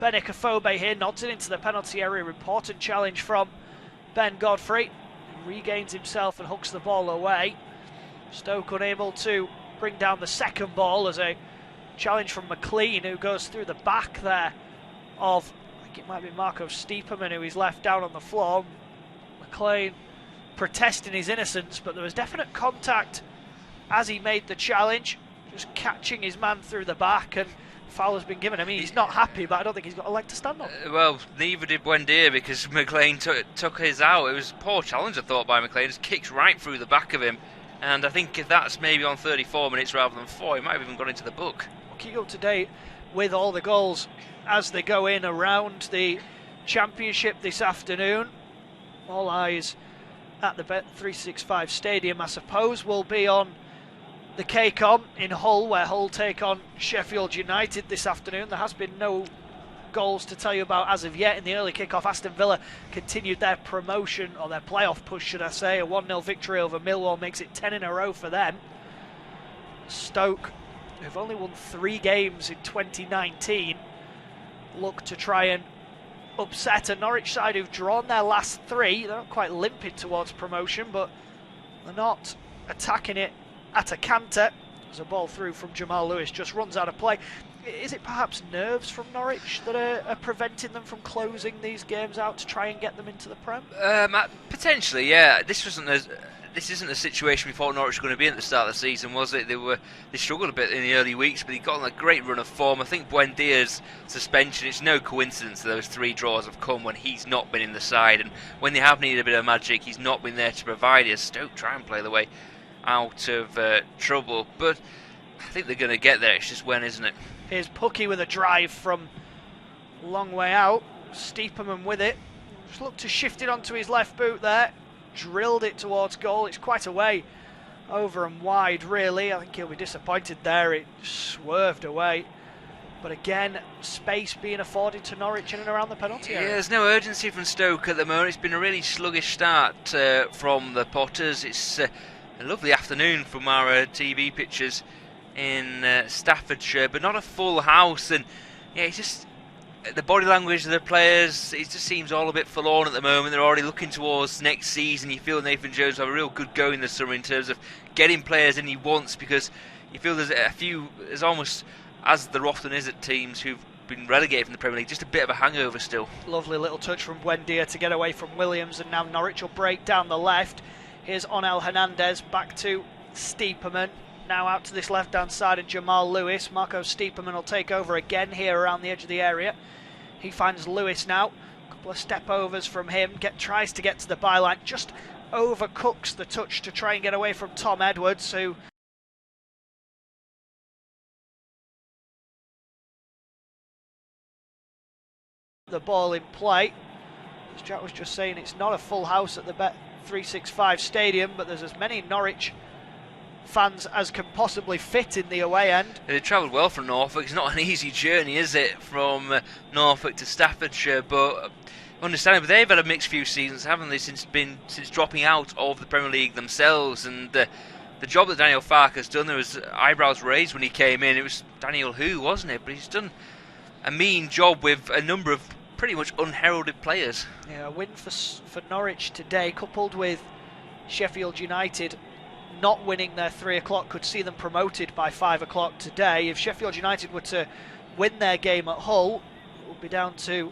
Benik here nods it into the penalty area. Important challenge from Ben Godfrey. He regains himself and hooks the ball away. Stoke unable to bring down the second ball as a challenge from McLean, who goes through the back there of, I think it might be Marco Stiepermann, who is left down on the floor. McLean protesting his innocence, but there was definite contact as he made the challenge, just catching his man through the back, and foul has been given. I mean, he's not happy, but I don't think he's got a leg to stand on. Well, neither did Buendia, because McLean took his out. It was a poor challenge, I thought, by McLean. Just kicked right through the back of him. And I think if that's maybe on 34 minutes rather than 4, he might have even gone into the book. We'll keep up to date with all the goals as they go in around the Championship this afternoon. All eyes at the Bet365 Stadium, I suppose, will be on the Cake-On in Hull, where Hull take on Sheffield United this afternoon. There has been no goals to tell you about as of yet. In the early kick-off, Aston Villa continued their promotion, or their playoff push, should I say. A 1-0 victory over Millwall makes it 10 in a row for them. Stoke, who've only won 3 games in 2019, look to try and upset a Norwich side who've drawn their last 3. They're not quite limping towards promotion, but they're not attacking it at a canter. There's a ball through from Jamal Lewis, just runs out of play. Is it perhaps nerves from Norwich that are preventing them from closing these games out to try and get them into the Prem? Potentially, yeah. This isn't a situation we thought Norwich were going to be in at the start of the season, was it? They struggled a bit in the early weeks, but they got on a great run of form. I think Buendia's suspension, it's no coincidence that those 3 draws have come when he's not been in the side, and when they have needed a bit of magic, he's not been there to provide it. Stoke try and play the way out of trouble, but I think they're going to get there. It's just when, isn't it? Here's Pucky with a drive from a long way out. Stiepermann with it. Just looked to shift it onto his left boot there. Drilled it towards goal. It's quite a way over and wide, really. I think he'll be disappointed there. It swerved away. But again, space being afforded to Norwich in and around the penalty area. Yeah, there's no urgency from Stoke at the moment. It's been a really sluggish start from the Potters. It's a lovely afternoon from our TV pictures in Staffordshire, but not a full house. And yeah, it's just the body language of the players, it just seems all a bit forlorn at the moment. They're already looking towards next season. You feel Nathan Jones will have a real good go in the summer in terms of getting players in he wants, because you feel there's almost, as there often is at teams who've been relegated from the Premier League, just a bit of a hangover still. Lovely little touch from Buendia to get away from Williams, and now Norwich will break down the left. Here's Onel Hernandez back to Stiepermann. Now out to this left-hand side of Jamal Lewis. Marco Stiepermann will take over again here around the edge of the area. He finds Lewis now. A couple of step-overs from him. Tries to get to the byline. Just overcooks the touch to try and get away from Tom Edwards, who... the ball in play. As Jack was just saying, it's not a full house at the Bet365 Stadium, but there's as many Norwich fans as can possibly fit in the away end. They travelled well from Norfolk. It's not an easy journey, is it, from Norfolk to Staffordshire, but understandably they've had a mixed few seasons, haven't they, since dropping out of the Premier League themselves. And the job that Daniel Farke's done, there was eyebrows raised when he came in. It was Daniel Who, wasn't it? But he's done a mean job with a number of pretty much unheralded players. Yeah, a win for Norwich today, coupled with Sheffield United not winning their 3 o'clock, could see them promoted by 5 o'clock today. If Sheffield United were to win their game at Hull, it would be down to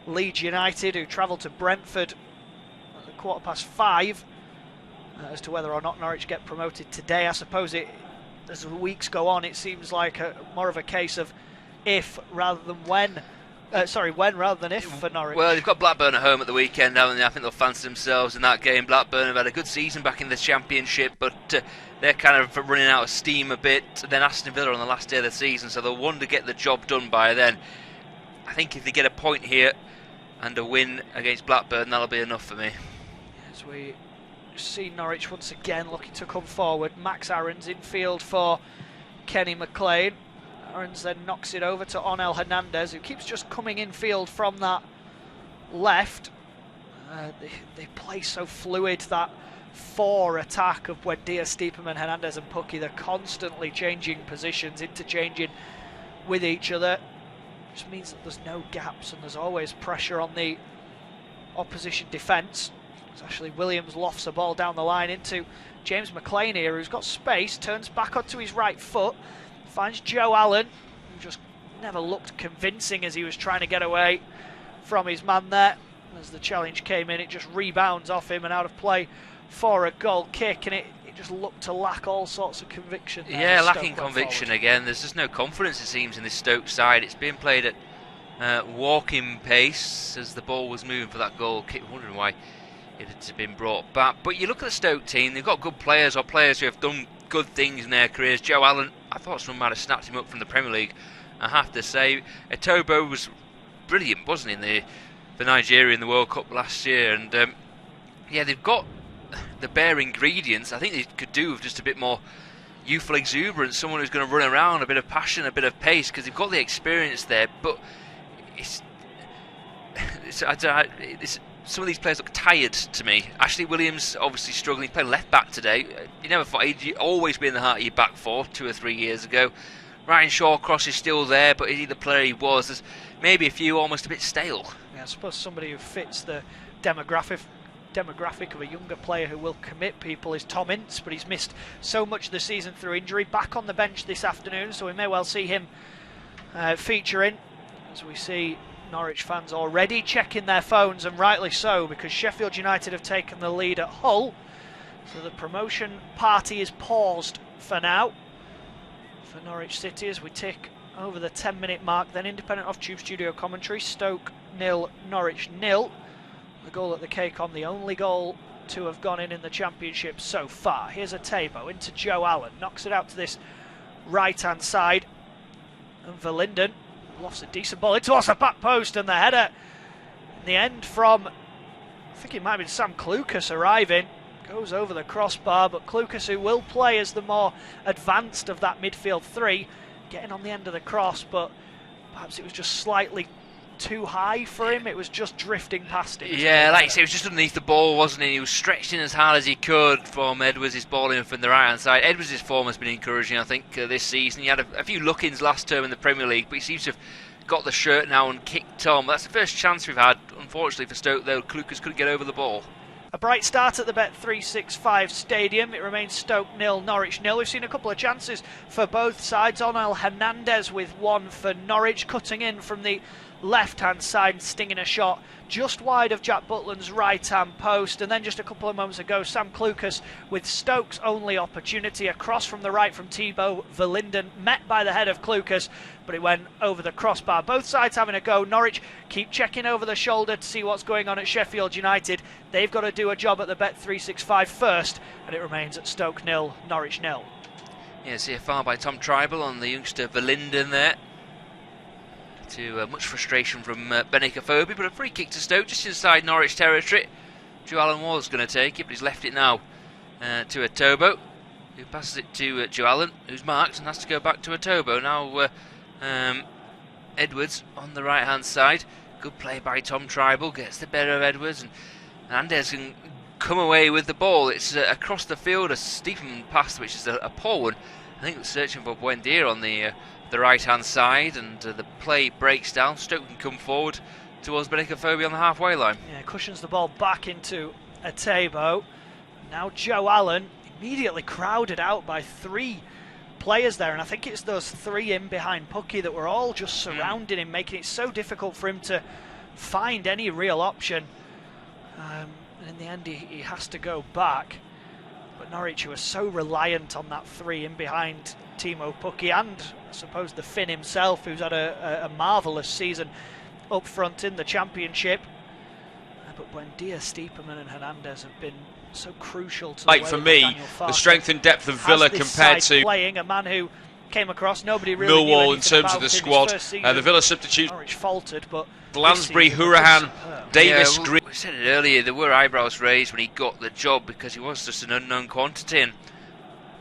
Leeds United, who travel to Brentford at 5:15, as to whether or not Norwich get promoted today. I suppose as the weeks go on, it seems like more of a case of if rather than when. When rather than if for Norwich. Well, they've got Blackburn at home at the weekend, haven't they? I think they'll fancy themselves in that game. Blackburn have had a good season back in the Championship, but they're kind of running out of steam a bit. Then Aston Villa on the last day of the season, so they'll want to get the job done by then. I think if they get a point here and a win against Blackburn, that'll be enough for me. As we see Norwich once again looking to come forward. Max Aarons in field for Kenny McLean. Aarons then knocks it over to Onel Hernandez, who keeps just coming in field from that left. They play so fluid, that 4 attack of Buendia, Stiepermann, Hernandez and Pucky. They're constantly changing positions, interchanging with each other. Just means that there's no gaps and there's always pressure on the opposition defence. Ashley Williams lofts a ball down the line into James McLean here, who's got space, turns back onto his right foot, finds Joe Allen, who just never looked convincing as he was trying to get away from his man there. As the challenge came in, it just rebounds off him and out of play for a goal kick, and it just looked to lack all sorts of conviction there. Yeah, lacking conviction again. There's just no confidence, it seems, in this Stoke side. It's being played at walking pace as the ball was moving for that goal kick. Wondering why it had been brought back. But you look at the Stoke team, they've got good players, or players who have done good things in their careers. Joe Allen, I thought someone might have snapped him up from the Premier League, I have to say. Etobo was brilliant, wasn't he, for Nigeria in the World Cup last year. And yeah, they've got the bare ingredients. I think they could do with just a bit more youthful exuberance, someone who's going to run around, a bit of passion, a bit of pace, because they've got the experience there. But some of these players look tired to me. Ashley Williams obviously struggling. He played left back today. You never thought he'd always be in the heart of your back four 2 or 3 years ago. Ryan Shawcross is still there, but is he the player he was? There's maybe a few almost a bit stale. Yeah, I suppose somebody who fits the demographic of a younger player who will commit people is Tom Ince, but he's missed so much of the season through injury. Back on the bench this afternoon, so we may well see him featuring, as we see Norwich fans already checking their phones, and rightly so, because Sheffield United have taken the lead at Hull. So the promotion party is paused for now for Norwich City as we tick over the 10-minute mark. Then independent off-tube studio commentary, Stoke 0, Norwich 0. The goal at the Cake-On, the only goal to have gone in the Championship so far. Here's Etobo into Joe Allen, knocks it out to this right-hand side, and Verlinden lost a decent ball towards the back post, and the header in the end from, I think it might have been Sam Klukas arriving, goes over the crossbar, but Klukas, who will play as the more advanced of that midfield three, getting on the end of the cross, but perhaps it was just slightly too high for him. It was just drifting past him. Yeah, like you say, it was just underneath the ball, wasn't he? He was stretched in as hard as he could from Edwards, his ball in from the right hand side. Edwards' form has been encouraging, I think, this season. He had a few look-ins last term in the Premier League, but he seems to have got the shirt now and kicked on. That's the first chance we've had, unfortunately for Stoke, though. Klukas couldn't get over the ball. A bright start at the Bet365 Stadium. It remains Stoke 0, Norwich 0. We've seen a couple of chances for both sides. Onel Hernandez with one for Norwich, cutting in from the left-hand side and stinging a shot just wide of Jack Butland's right-hand post. And then just a couple of moments ago, Sam Klukas with Stoke's only opportunity, across from the right from Thibaut Verlinden, met by the head of Klukas, but it went over the crossbar. Both sides having a go. Norwich keep checking over the shoulder to see what's going on at Sheffield United. They've got to do a job at the Bet365 first, and it remains at Stoke 0, Norwich 0. Yeah, see a foul by Tom Tribal on the youngster Verlinden there. To much frustration from Benica Fobi, but a free kick to Stoke just inside Norwich territory. Joe Allen was going to take it, but he's left it now to Etobo, who passes it to Joe Allen, who's marked and has to go back to Etobo. Now Edwards on the right hand side. Good play by Tom Tribal, gets the better of Edwards, and Hernandez can come away with the ball. It's across the field, a steepened pass, which is a poor one. I think it was searching for Buendia on the right hand side, and the play breaks down. Stoke can come forward towards Benica Fobi on the halfway line. Yeah, cushions the ball back into Etobo. Now Joe Allen immediately crowded out by three players there, and I think it's those three in behind Pucky that were all just surrounding him, making it so difficult for him to find any real option. And in the end he has to go back. But Norwich, who are so reliant on that three in behind Timo Pucky, and I suppose the Finn himself, who's had a marvellous season up front in the Championship. But Buendia, Stiepermann and Hernandez have been so crucial to for me, the strength and depth of Villa compared to playing a man who came across nobody really knew Millwall in terms of the squad. The Villa substitute Norwich faltered, but Lansbury, Hourahan, Davis, yeah, Green. We said it earlier, there were eyebrows raised when he got the job because he was just an unknown quantity. And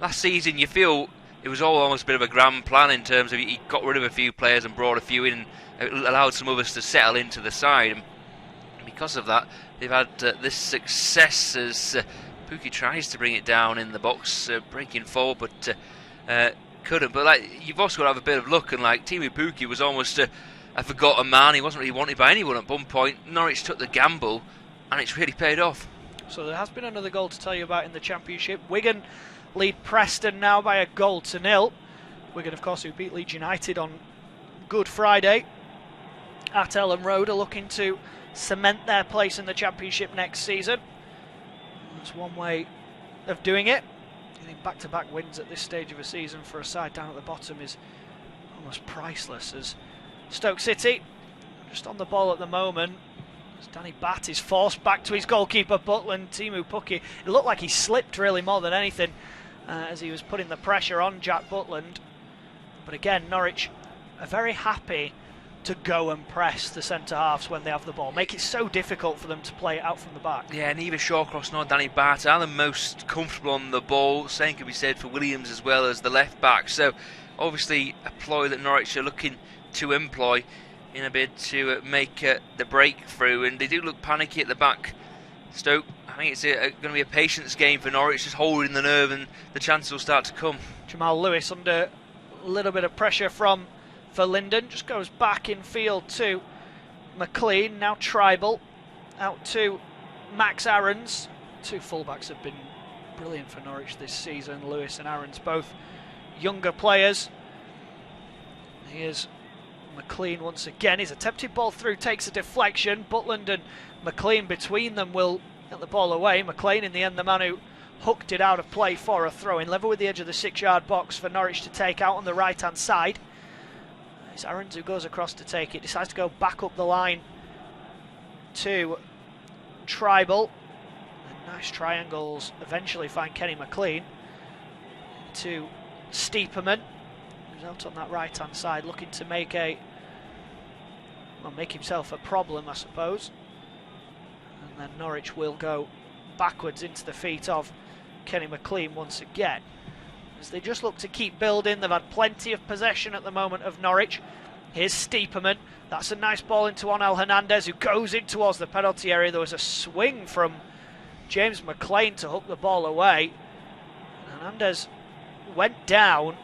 last season, you feel it was all almost a bit of a grand plan in terms of he got rid of a few players and brought a few in, and allowed some others to settle into the side. And because of that, they've had this success as Pukki tries to bring it down in the box, breaking forward, but couldn't. But like, you've also got to have a bit of luck, and like Timu Pukki was almost a forgotten man. He wasn't really wanted by anyone at one point. Norwich took the gamble, and it's really paid off. So there has been another goal to tell you about in the Championship. Wigan lead Preston now by 1-0. Wigan, of course, who beat Leeds United on Good Friday at Ellen Road, are looking to cement their place in the Championship next season. That's one way of doing it. I think back-to-back wins at this stage of a season for a side down at the bottom is almost priceless, as Stoke City just on the ball at the moment. As Danny Batt is forced back to his goalkeeper Butland, Teemu Pukki. It looked like he slipped really more than anything as he was putting the pressure on Jack Butland. But again, Norwich are very happy to go and press the centre-halves when they have the ball. Make it so difficult for them to play it out from the back. Yeah, neither Shawcross nor Danny Batt are the most comfortable on the ball. Same can be said for Williams as well as the left-back. So, obviously, a ploy that Norwich are looking to employ in a bid to make the breakthrough. And they do look panicky at the back. Stoke, I think it's going to be a patience game for Norwich, just holding the nerve, and the chances will start to come. Jamal Lewis under a little bit of pressure from Verlinden, just goes back in field to McLean, now Tribal, out to Max Aarons. Two fullbacks have been brilliant for Norwich this season, Lewis and Aarons, both younger players. Here's McLean once again, his attempted ball through takes a deflection. Butland and McLean between them will get the ball away. McLean in the end the man who hooked it out of play for a throw-in, level with the edge of the 6-yard box for Norwich to take out on the right hand side. It's Aarons who goes across to take it, decides to go back up the line to Tribal. And nice triangles eventually find Kenny McLean to Steeperman, who's out on that right hand side looking to make himself a problem, I suppose. And then Norwich will go backwards into the feet of Kenny McLean once again, as they just look to keep building. They've had plenty of possession at the moment of Norwich. Here's Steeperman. That's a nice ball into Onel Hernandez, who goes in towards the penalty area. There was a swing from James McLean to hook the ball away. Hernandez went down.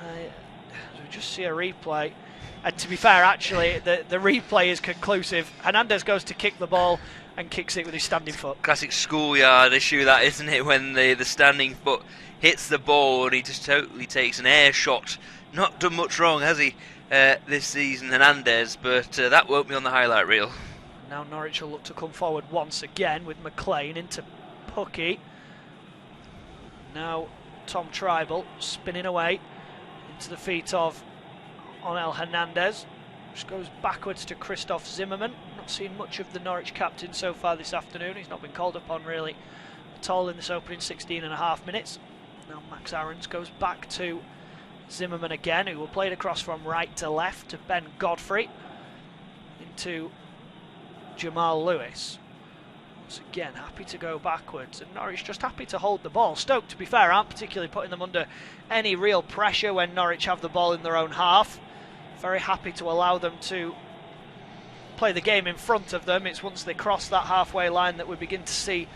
We just see a replay. And to be fair, actually, the replay is conclusive. Hernandez goes to kick the ball and kicks it with his standing foot. Classic schoolyard issue, that, isn't it? When the standing foot hits the ball and he just totally takes an air shot. Not done much wrong, has he, this season, Hernandez? But that won't be on the highlight reel. Now Norwich will look to come forward once again with McLean into Pukki. Now Tom Tribal spinning away into the feet of Onel Hernandez. Just goes backwards to Christoph Zimmerman. Not seen much of the Norwich captain so far this afternoon. He's not been called upon really at all in this opening 16.5 minutes. Now Max Aarons goes back to Zimmerman again, who will play it across from right to left to Ben Godfrey. Into Jamal Lewis. Once again, happy to go backwards, and Norwich just happy to hold the ball. Stoke, to be fair, aren't particularly putting them under any real pressure when Norwich have the ball in their own half. Very happy to allow them to play the game in front of them. It's once they cross that halfway line that we begin to see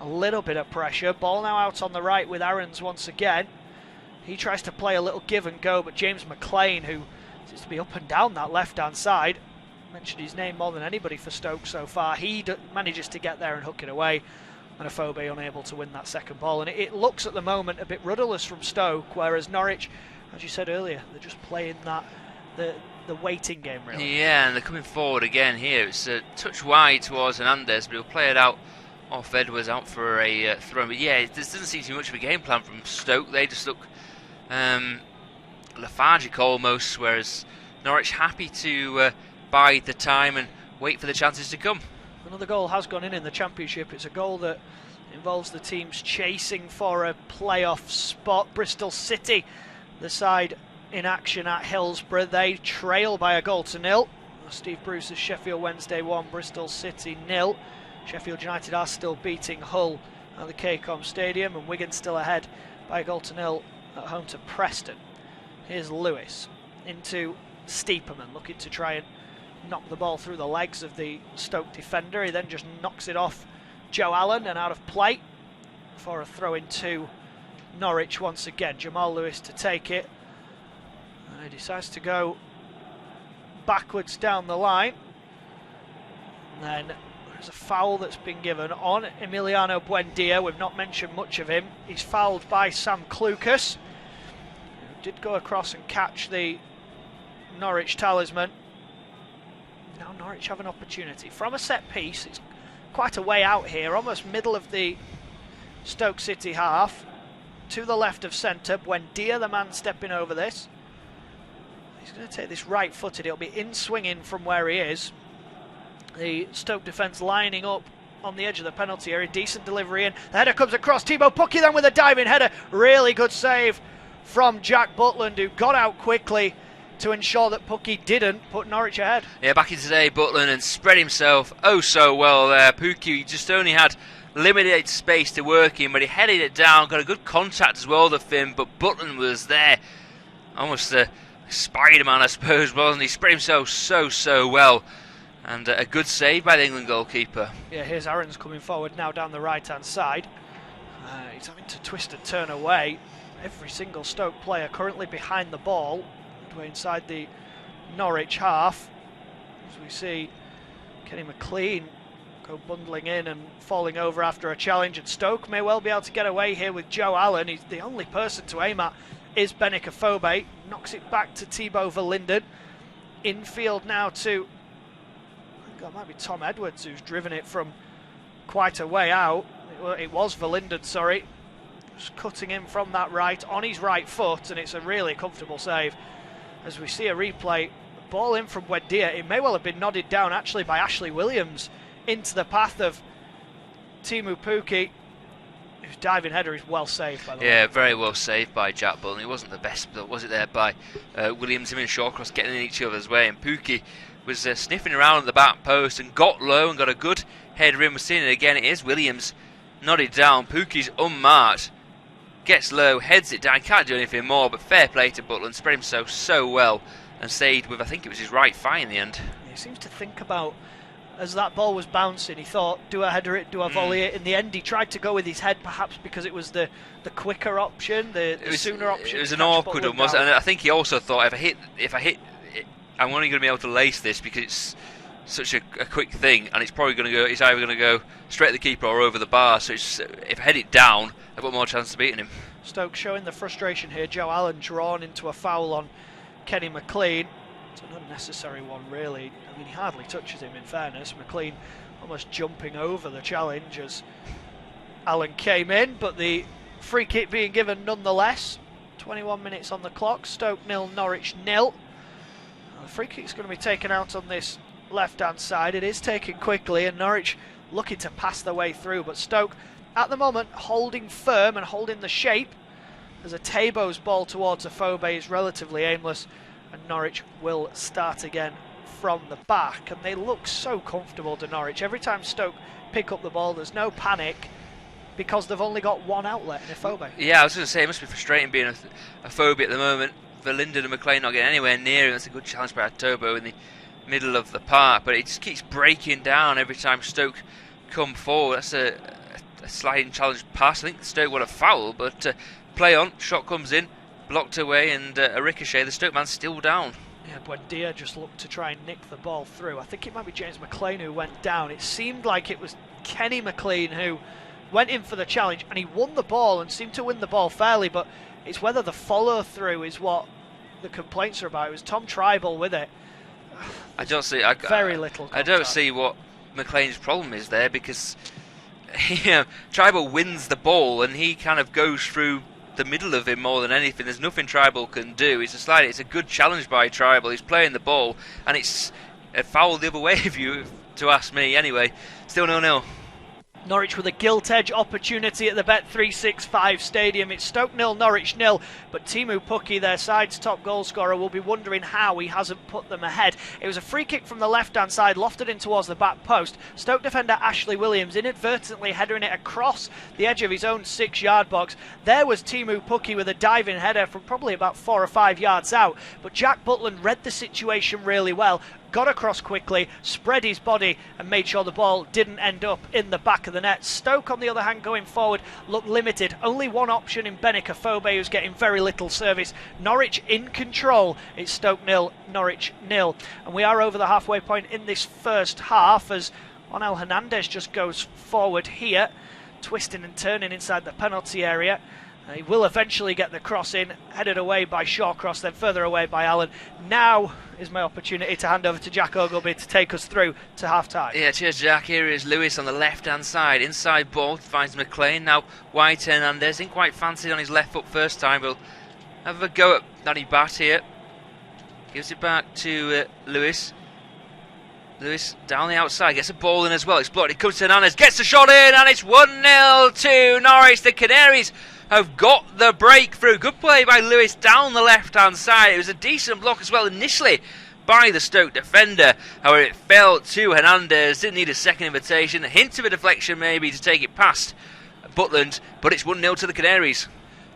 a little bit of pressure. Ball now out on the right with Aarons once again. He tries to play a little give and go, but James McLean, who seems to be up and down that left-hand side, mentioned his name more than anybody for Stoke so far. He manages to get there and hook it away, and Afobe unable to win that second ball. And it looks at the moment a bit rudderless from Stoke, whereas Norwich, as you said earlier, they're just playing that the waiting game, really. Yeah, and they're coming forward again here. It's a touch wide towards Hernandez, but he'll play it out off Edwards, out for a throw. But yeah, there doesn't seem to be much of a game plan from Stoke. They just look lethargic almost, whereas Norwich happy to bide the time and wait for the chances to come. Another goal has gone in the Championship. It's a goal that involves the teams chasing for a playoff spot. Bristol City, the side in action at Hillsborough, they trail by 1-0. Steve Bruce's Sheffield Wednesday 1, Bristol City 0. Sheffield United are still beating Hull at the KCOM Stadium, and Wigan still ahead by 1-0 at home to Preston. Here's Lewis into Steeperman, looking to try and knock the ball through the legs of the Stoke defender. He then just knocks it off Joe Allen and out of play for a throw into Norwich once again. Jamal Lewis to take it. And he decides to go backwards down the line. And then there's a foul that's been given on Emiliano Buendia. We've not mentioned much of him. He's fouled by Sam Klukas, who did go across and catch the Norwich talisman. Now Norwich have an opportunity from a set piece. It's quite a way out here, almost middle of the Stoke City half, to the left of centre. Buendia, the man stepping over this. He's going to take this right-footed. It'll be in swinging from where he is. The Stoke defence lining up on the edge of the penalty area. Decent delivery in. The header comes across. Teemu Pukki then with a diving header. Really good save from Jack Butland, who got out quickly to ensure that Pukki didn't put Norwich ahead. Yeah, back in today, Butland, and spread himself oh so well there. Pukki just only had limited space to work in, but he headed it down, got a good contact as well, the Finn, but Butland was there. Almost a Spider-Man, I suppose, wasn't he? Spread himself so well. And a good save by the England goalkeeper. Yeah, here's Aarons coming forward now down the right-hand side. He's having to twist and turn away. Every single Stoke player currently behind the ball. We're inside the Norwich half. As we see Kenny McLean go bundling in and falling over after a challenge. And Stoke may well be able to get away here with Joe Allen. He's the only person to aim at is Benik Afobe. Knocks it back to Thibaut Verlinden. Infield now to... That might be Tom Edwards, who's driven it from quite a way out. It was Verlinden, sorry. Just cutting in from that right, on his right foot, and it's a really comfortable save. As we see a replay, ball in from Buendia. It may well have been nodded down, actually, by Ashley Williams into the path of Teemu Pukki, whose diving header is well saved, by the way. Yeah, very well saved by Jack Butland. It wasn't the best, but was it there by Williams, him and Shawcross getting in each other's way, and Pukki was sniffing around at the back post and got low and got a good header in. We're seeing it again. It is Williams nodded down. Pukki's unmarked, gets low, heads it down. Can't do anything more, but fair play to Butland. Spread himself so well and saved with, I think it was his right thigh in the end. He seems to think about, as that ball was bouncing, he thought, do I header it, do I volley it? In the end, he tried to go with his head, perhaps because it was the quicker option, the sooner option. It was an awkward one, wasn't it? And I think he also thought, if I hit I'm only going to be able to lace this because it's such a quick thing, and it's probably going to go. It's either going to go straight at the keeper or over the bar. So if I head it down, I've got more chance of beating him. Stoke showing the frustration here. Joe Allen drawn into a foul on Kenny McLean. It's an unnecessary one, really. I mean, he hardly touches him. In fairness, McLean almost jumping over the challenge as Allen came in, but the free kick being given nonetheless. 21 minutes on the clock. Stoke 0, Norwich 0. The free kick's going to be taken out on this left-hand side. It is taken quickly, and Norwich looking to pass their way through. But Stoke, at the moment, holding firm and holding the shape. As a Tabo's ball towards Afobe is relatively aimless, and Norwich will start again from the back. And they look so comfortable to Norwich. Every time Stoke pick up the ball, there's no panic because they've only got one outlet in Afobe. Yeah, I was going to say, it must be frustrating being Afobe at the moment. Verlinden and McLean not getting anywhere near him. That's a good challenge by Tobo in the middle of the park, but it just keeps breaking down every time Stoke come forward. That's a sliding challenge pass. I think Stoke want a foul, but play on, shot comes in, blocked away, and a ricochet. The Stoke man's still down. Yeah, Buendia just looked to try and nick the ball through. I think it might be James McLean who went down. It seemed like it was Kenny McLean who went in for the challenge, and he won the ball and seemed to win the ball fairly, but it's whether the follow-through is what the complaints are about. It was Tom Tribal with it. I don't see... very little contact. I don't see what McLean's problem is there, because Tribal wins the ball and he kind of goes through the middle of him more than anything. There's nothing Tribal can do. It's a good challenge by Tribal. He's playing the ball, and it's a foul the other way if you to ask me. Anyway, still 0-0. Norwich with a gilt-edge opportunity at the Bet365 Stadium. It's Stoke 0, Norwich 0, but Teemu Pukki, their side's top goal scorer, will be wondering how he hasn't put them ahead. It was a free kick from the left-hand side, lofted in towards the back post. Stoke defender Ashley Williams inadvertently headering it across the edge of his own 6-yard box. There was Teemu Pukki with a diving header from probably about 4 or 5 yards out, but Jack Butland read the situation really well, got across quickly, spread his body and made sure the ball didn't end up in the back of the net. Stoke, on the other hand, going forward, looked limited. Only one option in Benik Afobe, who's getting very little service. Norwich in control. It's Stoke 0, Norwich 0. And we are over the halfway point in this first half as Onel Hernandez just goes forward here, twisting and turning inside the penalty area. He will eventually get the cross in, headed away by Shawcross, then further away by Allen. Now is my opportunity to hand over to Jack Ogilvie to take us through to half-time. Yeah, cheers, Jack. Here is Lewis on the left-hand side. Inside ball, finds McLean. Now wide Hernandez. Didn't quite fancy it on his left foot first time. We'll have a go at Danny Batt here. Gives it back to Lewis. Lewis down the outside, gets a ball in as well. It's blocked. It comes to Hernandez, gets the shot in, and it's 1-0 to Norwich. The Canaries have got the breakthrough. Good play by Lewis down the left-hand side. It was a decent block as well initially by the Stoke defender. However, it fell to Hernandez. Didn't need a second invitation. A hint of a deflection maybe to take it past Butland, but it's 1-0 to the Canaries.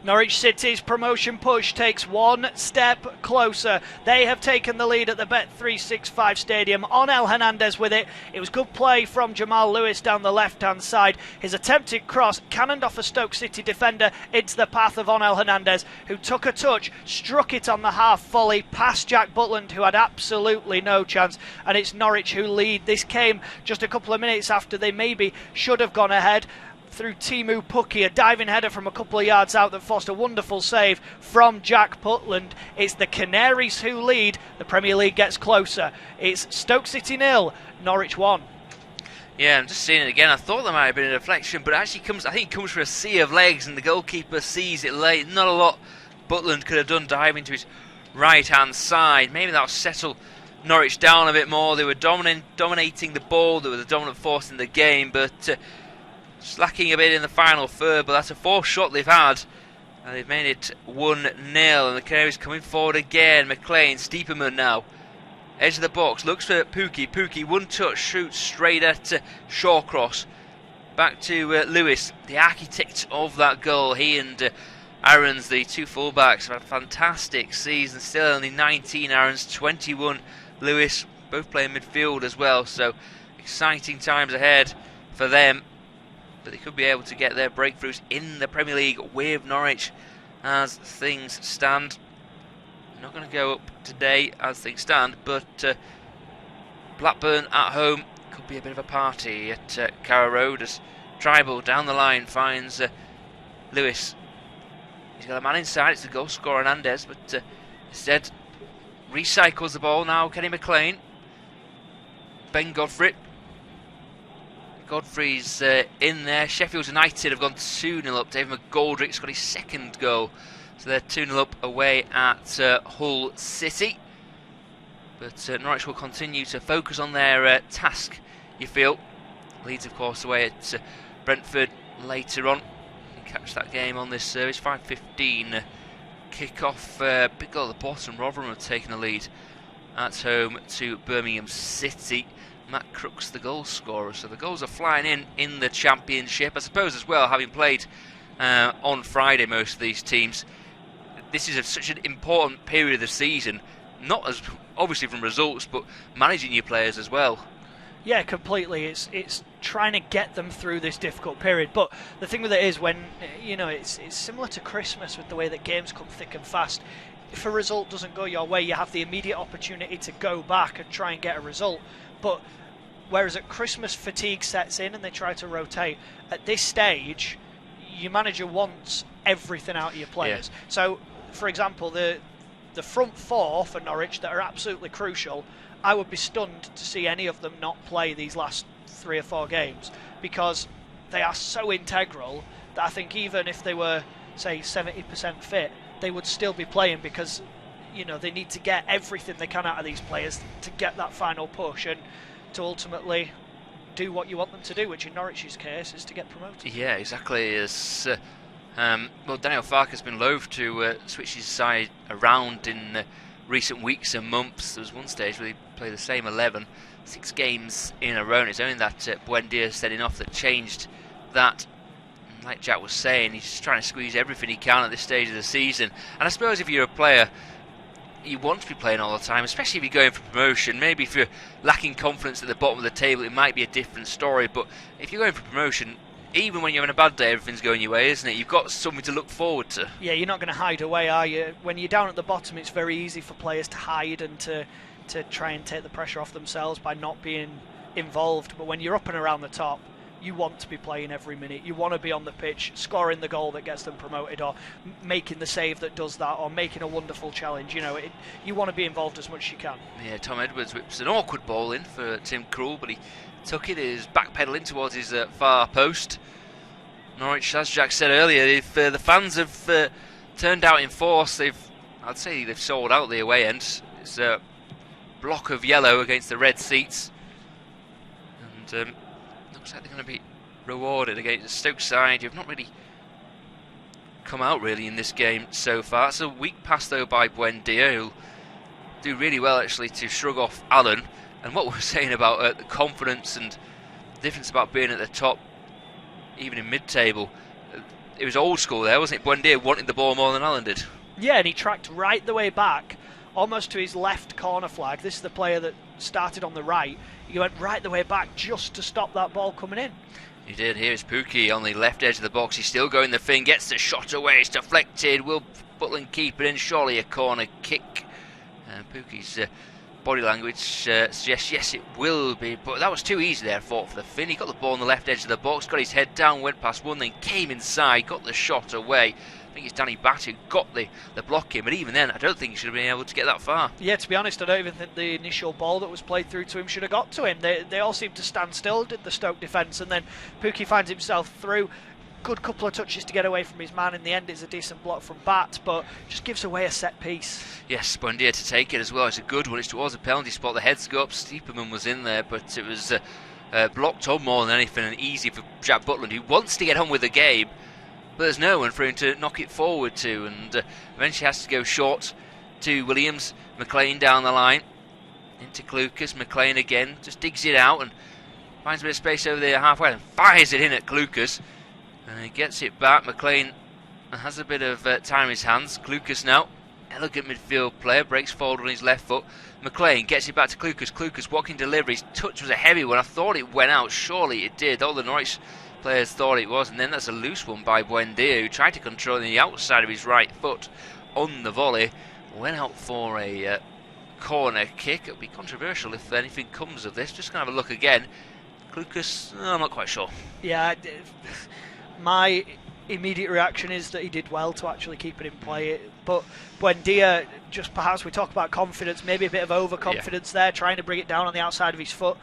Norwich City's promotion push takes one step closer. They have taken the lead at the Bet365 Stadium. Onel Hernandez with it. It was good play from Jamal Lewis down the left-hand side. His attempted cross cannoned off a Stoke City defender into the path of Onel Hernandez, who took a touch, struck it on the half volley past Jack Butland, who had absolutely no chance. And it's Norwich who lead. This came just a couple of minutes after they maybe should have gone ahead, through Timu Pukki, a diving header from a couple of yards out that forced a wonderful save from Jack Butland. It's the Canaries who lead. The Premier League gets closer. It's Stoke City 0, Norwich 1. Yeah, I'm just seeing it again. I thought there might have been a deflection, but it actually I think it comes from a sea of legs, and the goalkeeper sees it late. Not a lot Butland could have done diving to his right-hand side. Maybe that'll settle Norwich down a bit more. They were dominating the ball. They were the dominant force in the game, but slacking a bit in the final third. But that's a fourth shot they've had, and they've made it 1-0. And the Canaries coming forward again. McLean, Stiepermann now, edge of the box, looks for Pukki. Pukki, one touch, shoots straight at Shawcross. Back to Lewis, the architect of that goal. He and Aarons, the two fullbacks, have had a fantastic season. Still only 19 Aarons, 21 Lewis, both playing midfield as well. So exciting times ahead for them. But they could be able to get their breakthroughs in the Premier League with Norwich as things stand. Not going to go up today as things stand, but Blackburn at home could be a bit of a party at Carrow Road as Tribal down the line finds Lewis. He's got a man inside, it's the goal scorer Hernandez, but instead recycles the ball now. Kenny McLean, Ben Godfrey. Godfrey's in there. Sheffield United have gone 2-0 up. David McGoldrick's got his second goal. So they're 2-0 up away at Hull City. But Norwich will continue to focus on their task, you feel. Leeds, of course, away at Brentford later on. You can catch that game on this service. 5:15 kick-off. Big goal at the bottom. Rotherham have taken the lead at home to Birmingham City. Matt Crooks the goal scorer, so the goals are flying in the Championship. I suppose as well, having played on Friday most of these teams, this is such an important period of the season, not as obviously from results, but managing your players as well. Yeah, completely. It's trying to get them through this difficult period. But the thing with it is, when it's similar to Christmas with the way that games come thick and fast. If a result doesn't go your way, you have the immediate opportunity to go back and try and get a result. But whereas at Christmas fatigue sets in and they try to rotate, at this stage your manager wants everything out of your players. Yeah. So, for example, the front four for Norwich that are absolutely crucial, I would be stunned to see any of them not play these last 3 or 4 games, because they are so integral that I think even if they were, say, 70% fit, they would still be playing, because they need to get everything they can out of these players to get that final push and to ultimately do what you want them to do, which in Norwich's case is to get promoted. Yeah, exactly. As Daniel Farke has been loath to switch his side around in recent weeks and months. There was one stage where he played the same 11, 6 games in a row, and it's only that Buendia setting off that changed that. And like Jack was saying, he's just trying to squeeze everything he can at this stage of the season. And I suppose if you're a player, you want to be playing all the time, especially if you're going for promotion. Maybe if you're lacking confidence at the bottom of the table, it might be a different story. But if you're going for promotion, even when you're having a bad day, everything's going your way, isn't it? You've got something to look forward to. Yeah, you're not going to hide away, are you? When you're down at the bottom, it's very easy for players to hide and to try and take the pressure off themselves by not being involved. But when you're up and around the top, you want to be playing every minute. You want to be on the pitch, scoring the goal that gets them promoted, or making the save that does that, or making a wonderful challenge. You want to be involved as much as you can. Yeah, Tom Edwards whips an awkward ball in for Tim Krul, but he took it. He's backpedaling towards his far post. Norwich, as Jack said earlier, if the fans have turned out in force, I'd say they've sold out the away end. It's a block of yellow against the red seats, and looks like they're going to be rewarded against the Stoke side. You've not really come out really in this game so far. It's a weak pass though by Buendia, who'll do really well actually to shrug off Allen. And what we're saying about the confidence and the difference about being at the top, even in mid-table, it was old school there, wasn't it? Buendia wanted the ball more than Allen did. Yeah, and he tracked right the way back, almost to his left corner flag. This is the player that started on the right. He went right the way back just to stop that ball coming in. He did. Here's Pookie on the left edge of the box. He's still going the thing, gets the shot away, it's deflected. Will Butland keep it in? Surely a corner kick. And Pookie's body language suggests yes, it will be. But that was too easy there, fought for the Finn. He got the ball on the left edge of the box, got his head down, went past one, then came inside, got the shot away. I think it's Danny Batt who got the block in, but even then I don't think he should have been able to get that far. Yeah, to be honest, I don't even think the initial ball that was played through to him should have got to him. They all seemed to stand still, did the Stoke defence, and then Pookie finds himself through. Good couple of touches to get away from his man. In the end, it's a decent block from Batt, but just gives away a set piece. Yes, Buendia to take it as well. It's a good one. It's towards a penalty spot. The heads go up. Steeperman was in there, but it was blocked on more than anything, and easy for Jack Butland, who wants to get on with the game. But there's no one for him to knock it forward to, and eventually has to go short to Williams. McLean down the line into Clucas. McLean again just digs it out and finds a bit of space over there halfway and fires it in at Clucas, and he gets it back. McLean has a bit of time in his hands. Clucas now, elegant midfield player, breaks forward on his left foot. McLean gets it back to Clucas. Clucas walking delivery. His touch was a heavy one. I thought it went out. Surely it did. All the Norwich players thought it was, and then that's a loose one by Buendia, who tried to control the outside of his right foot on the volley. Went out for a corner kick. It'll be controversial if anything comes of this. Just going to have a look again. Clucas, I'm not quite sure. Yeah, my immediate reaction is that he did well to actually keep it in play. But Buendia, just perhaps we talk about confidence, maybe a bit of overconfidence there, trying to bring it down on the outside of his foot.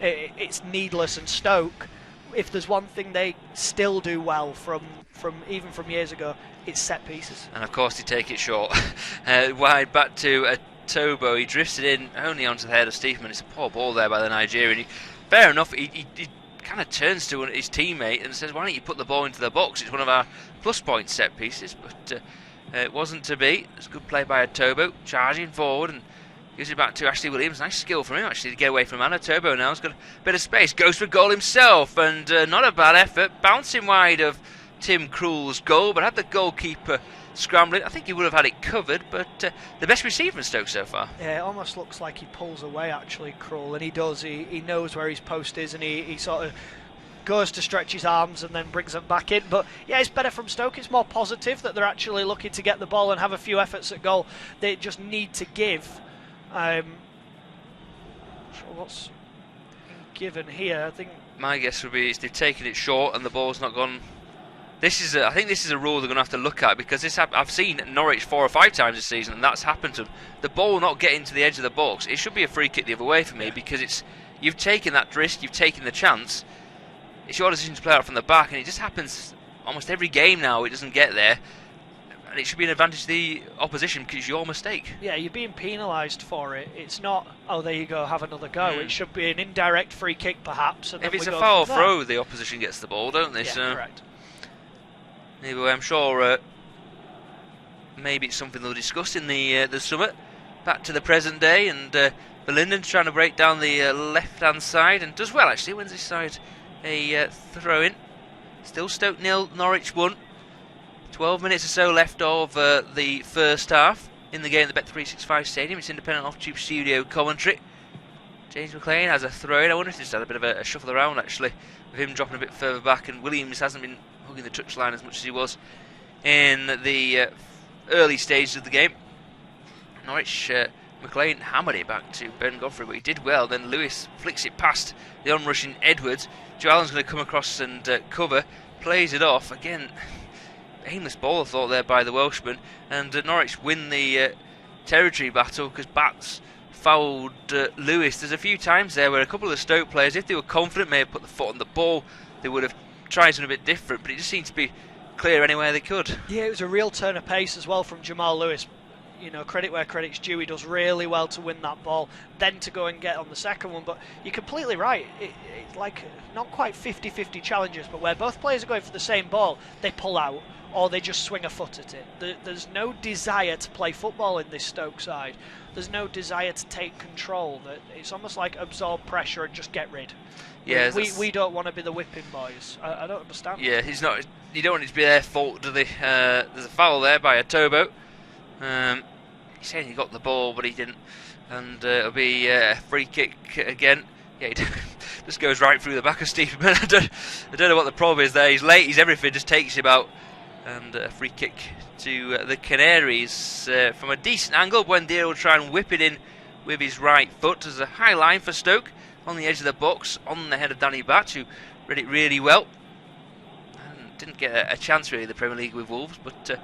It's needless, and Stoke, if there's one thing they still do well from even from years ago, it's set pieces. And of course they take it short. Wide back to Tobo. He drifts it in only onto the head of Steeperman. It's a poor ball there by the Nigerian. Fair enough, he kind of turns to his teammate and says, why don't you put the ball into the box? It's one of our plus point set pieces, but it wasn't to be. It's a good play by Tobo, charging forward and gives it back to Ashley Williams. Nice skill from him actually to get away from Anna. Tobo now has got a bit of space, goes for goal himself, and not a bad effort, bouncing wide of Tim Krul's goal, but had the goalkeeper scrambling. I think he would have had it covered, but the best receiver from Stoke so far. Yeah, it almost looks like he pulls away actually, Krul, and he does. He knows where his post is, and he sort of goes to stretch his arms and then brings them back in. But yeah, it's better from Stoke. It's more positive that they're actually looking to get the ball and have a few efforts at goal. They just need to give. What's given here? I think my guess would be they've taken it short and the ball's not gone. I think this is a rule they're going to have to look at, because I've seen Norwich 4 or 5 times this season, and that's happened to them. The ball not getting to the edge of the box, it should be a free kick the other way for me, because you've taken that risk, you've taken the chance. It's your decision to play out from the back, and it just happens almost every game now. It doesn't get there, and it should be an advantage to the opposition because it's your mistake. Yeah, you're being penalised for it. It's not, oh, there you go, have another go. It should be an indirect free kick, perhaps. And if it's a foul throw, the opposition gets the ball, don't they? Yeah, so correct. Anyway, I'm sure maybe it's something they'll discuss in the summit. Back to the present day, and Berlinden's trying to break down the left-hand side, and does well actually. Wins his side a throw-in. Still Stoke 0, Norwich 1. 12 minutes or so left of the first half. in the game at the Bet365 Stadium. It's independent off-tube studio commentary. James McLean has a throw in. I wonder if he's had a bit of a shuffle around actually, with him dropping a bit further back, and Williams hasn't been hugging the touchline as much as he was in the early stages of the game. Norwich, McLean hammered it back to Ben Godfrey, but he did well. Then Lewis flicks it past the onrushing Edwards. Joe Allen's going to come across and cover, plays it off. Again, aimless ball, I thought, there by the Welshman. And Norwich win the territory battle because Bats fouled Lewis. There's a few times there where a couple of the Stoke players, if they were confident, may have put the foot on the ball, they would have tried something a bit different, but it just seemed to be clear anywhere they could. Yeah, it was a real turn of pace as well from Jamal Lewis. You know, credit where credit's due. He does really well to win that ball, then to go and get on the second one. But you're completely right. It's like not quite 50-50 challenges, but where both players are going for the same ball, they pull out or they just swing a foot at it. There's no desire to play football in this Stoke side. There's no desire to take control. It's almost like absorb pressure and just get rid. Yeah, we don't want to be the whipping boys. I don't understand. Yeah, he's not. You don't want it to be their fault, do they? There's a foul there by Atobo. He's saying he got the ball, but he didn't, and it'll be a free kick again. Yeah, he just goes right through the back of Stephen. I don't know what the problem is there. He's late. He's everything. Just takes him out, and a free kick to the Canaries from a decent angle. Buendia will try and whip it in with his right foot. There's a high line for Stoke on the edge of the box, on the head of Danny Batch, who read it really well. And didn't get a chance really in the Premier League with Wolves, but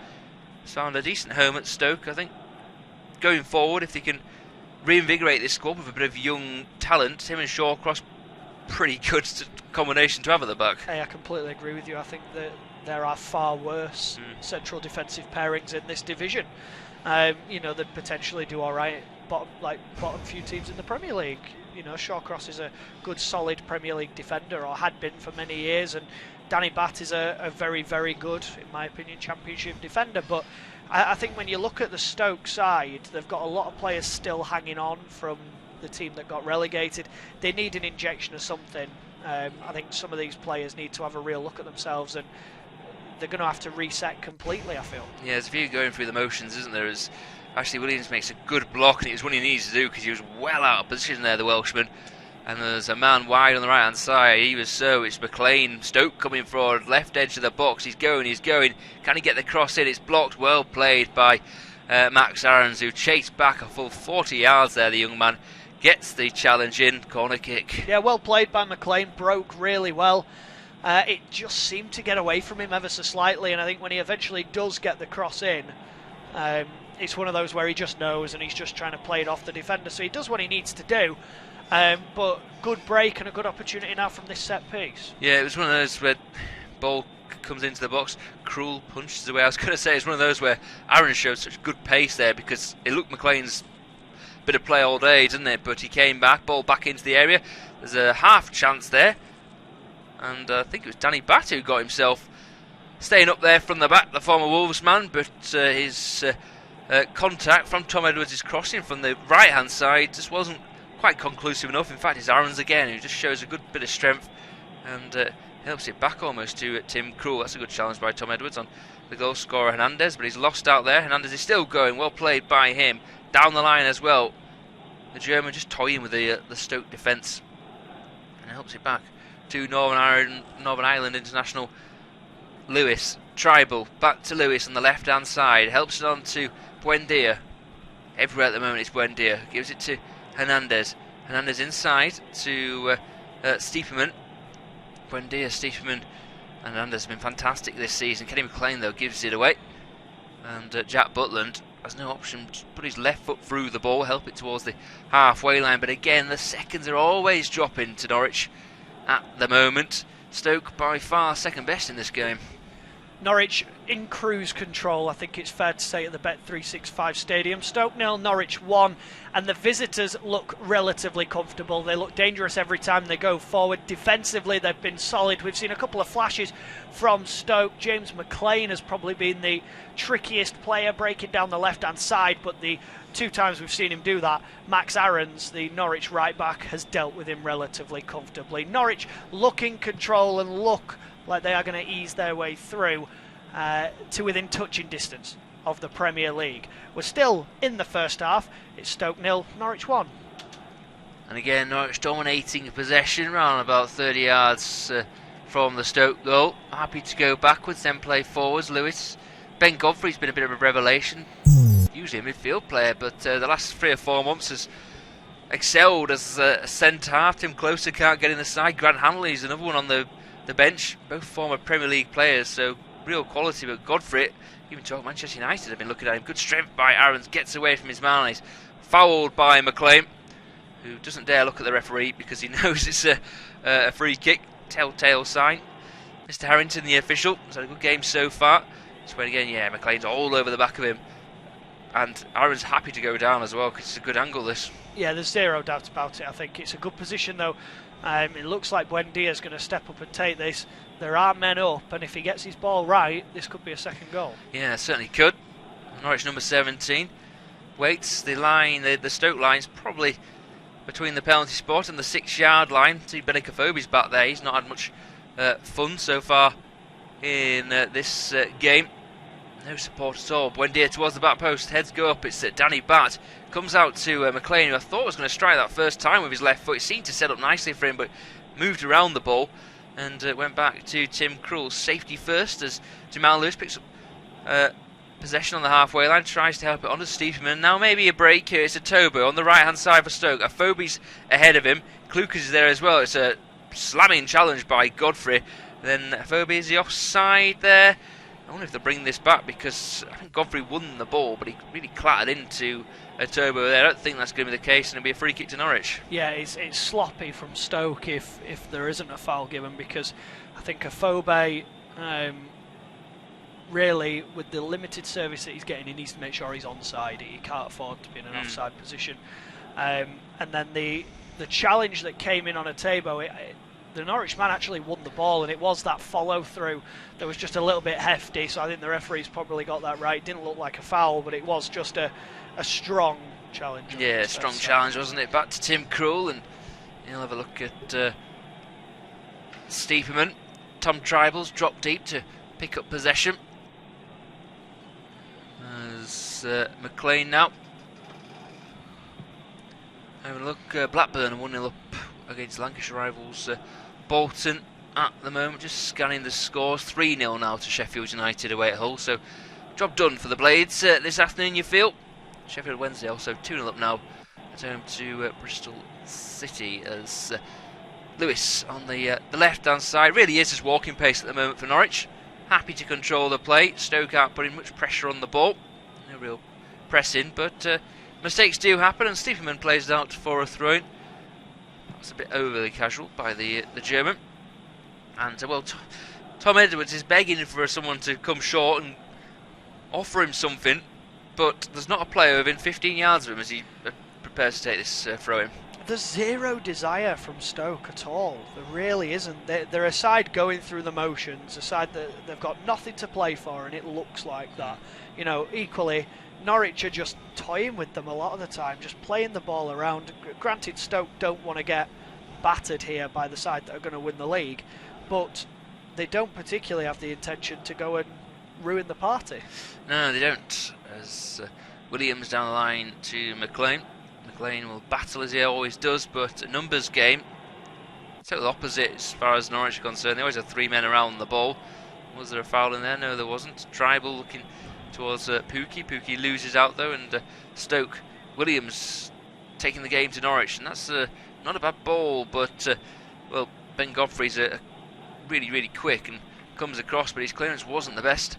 found a decent home at Stoke, I think. Going forward, if they can reinvigorate this squad with a bit of young talent, him and Shawcross, pretty good combination to have at the back. Hey, I completely agree with you. I think that there are far worse central defensive pairings in this division. You know, they'd potentially do all right, bottom few teams in the Premier League. You know, Shawcross is a good, solid Premier League defender, or had been for many years, and Danny Batt is a very, very good, in my opinion, Championship defender. But I think when you look at the Stoke side, they've got a lot of players still hanging on from the team that got relegated. They need an injection of something. I think some of these players need to have a real look at themselves, and they're going to have to reset completely, I feel. Yeah, there's a few going through the motions, isn't there? As Ashley Williams makes a good block, and it was what he needs to do because he was well out of position there, the Welshman. And there's a man wide on the right hand side. Even so, it's McLean. Stoke coming forward, left edge of the box. He's going. Can he get the cross in? It's blocked. Well played by Max Aarons, who chased back a full 40 yards there. The young man gets the challenge in. Corner kick. Yeah, well played by McLean. Broke really well. It just seemed to get away from him ever so slightly, and I think when he eventually does get the cross in, it's one of those where he just knows and he's just trying to play it off the defender. So he does what he needs to do. But good break and a good opportunity now from this set piece. Yeah, it was one of those where ball comes into the box, Krul punches away. I was going to say it's one of those where Aaron showed such good pace there because it looked McLean's bit of play all day, didn't it? But he came back, ball back into the area. There's a half chance there, and I think it was Danny Batt who got himself staying up there from the back, the former Wolves man, but his contact from Tom Edwards' crossing from the right hand side just wasn't quite conclusive enough. In fact, it's Aarons again who just shows a good bit of strength and helps it back almost to Tim Krul. That's a good challenge by Tom Edwards on the goal scorer Hernandez, but he's lost out there. Hernandez is still going, well played by him. Down the line as well. The German just toying with the Stoke defence and helps it back to Northern Ireland international Lewis. Tribal, back to Lewis on the left hand side, helps it on to Buendia. Everywhere at the moment it's Buendia. Gives it to Hernandez. Hernandez inside to Stiepermann. Buendia, Stiepermann, and Hernandez have been fantastic this season. Kenny McLean though gives it away, and Jack Butland has no option to put his left foot through the ball, help it towards the halfway line. But again, the seconds are always dropping to Norwich at the moment. Stoke by far second best in this game. Norwich in cruise control, I think it's fair to say, at the Bet365 Stadium. Stoke 0, Norwich 1, and the visitors look relatively comfortable. They look dangerous every time they go forward. Defensively, they've been solid. We've seen a couple of flashes from Stoke. James McLean has probably been the trickiest player breaking down the left-hand side, but the two times we've seen him do that, Max Aarons, the Norwich right-back, has dealt with him relatively comfortably. Norwich look in control and look like they are going to ease their way through to within touching distance. of the Premier League. We're still in the first half. It's Stoke 0, Norwich 1. And again, Norwich dominating possession around about 30 yards from the Stoke goal. Happy to go backwards, then play forwards. Lewis. Ben Godfrey's been a bit of a revelation. Usually a midfield player, but the last 3 or 4 months has excelled as a centre-half. Tim Closer can't get in the side. Grant Hanley's another one on the bench. Both former Premier League players, so real quality. But Godfrey, even talk Manchester United have been looking at him. Good strength by Aarons, gets away from his man. He's fouled by McLean, who doesn't dare look at the referee because he knows it's a free kick. Telltale sign. Mr. Harrington, the official, has had a good game so far. It's when again, yeah, McLean's all over the back of him. And Aaron's happy to go down as well because it's a good angle, this. Yeah, there's zero doubt about it. I think it's a good position, though. It looks like Buendia's going to step up and take this. There are men up, and if he gets his ball right, this could be a second goal. Yeah, certainly could. Norwich number 17 waits the line. The Stoke line's probably between the penalty spot and the 6-yard line. See, Benikafobi's back there. He's not had much fun so far in this game. No support at all. Buendia towards the back post. Heads go up. It's Danny Batt. Comes out to McLean, who I thought was going to strike that first time with his left foot. It seemed to set up nicely for him, but moved around the ball and went back to Tim Krul. Safety first as Jamal Lewis picks up possession on the halfway line. Tries to help it on to Stiepermann. Now maybe a break here. It's a Tobo on the right-hand side for Stoke. Afobe's ahead of him. Klukas is there as well. It's a slamming challenge by Godfrey. Then Afobe, is he offside there? I wonder if they'll bring this back because I think Godfrey won the ball, but he really clattered into a Turbo there. I don't think that's going to be the case, and it'll be a free kick to Norwich. Yeah, it's sloppy from Stoke if there isn't a foul given, because I think Afobe, really, with the limited service that he's getting, he needs to make sure he's onside. He can't afford to be in an offside position. And then the challenge that came in on a Tabo, the Norwich man actually won the ball, and it was that follow-through that was just a little bit hefty, so I think the referee's probably got that right. It didn't look like a foul, but it was just a strong challenge. Yeah, strong challenge, wasn't it? Back to Tim Krul, and he'll have a look at Stiepermann. Tom Tribals dropped deep to pick up possession. There's McLean now. Have a look, Blackburn 1-0 up against Lancashire rivals Bolton at the moment, just scanning the scores. 3-0 now to Sheffield United away at Hull, so job done for the Blades this afternoon, you feel. Sheffield Wednesday also 2-0 up now at home to Bristol City, as Lewis on the left hand side really is just walking pace at the moment for Norwich. Happy to control the play. Stoke aren't putting much pressure on the ball, no real pressing, but mistakes do happen, and Stiepermann plays it out for a throw-in. That's a bit overly casual by the German. And well, Tom Edwards is begging for someone to come short and offer him something, but there's not a player within 15 yards of him as he prepares to take this throw-in. There's zero desire from Stoke at all. There really isn't. They're a side going through the motions, a side that they've got nothing to play for, and it looks like that. You know, equally, Norwich are just toying with them a lot of the time, just playing the ball around. Granted, Stoke don't want to get battered here by the side that are going to win the league, but they don't particularly have the intention to go and ruin the party. No, they don't. As Williams down the line to McLean. McLean will battle as he always does, but a numbers game. Totally opposite as far as Norwich are concerned. They always have 3 men around the ball. Was there a foul in there? No, there wasn't. Tribal looking towards Pookie. Pookie loses out though, and Stoke. Williams taking the game to Norwich, and that's not a bad ball, but well, Ben Godfrey's really, really quick and comes across, but his clearance wasn't the best.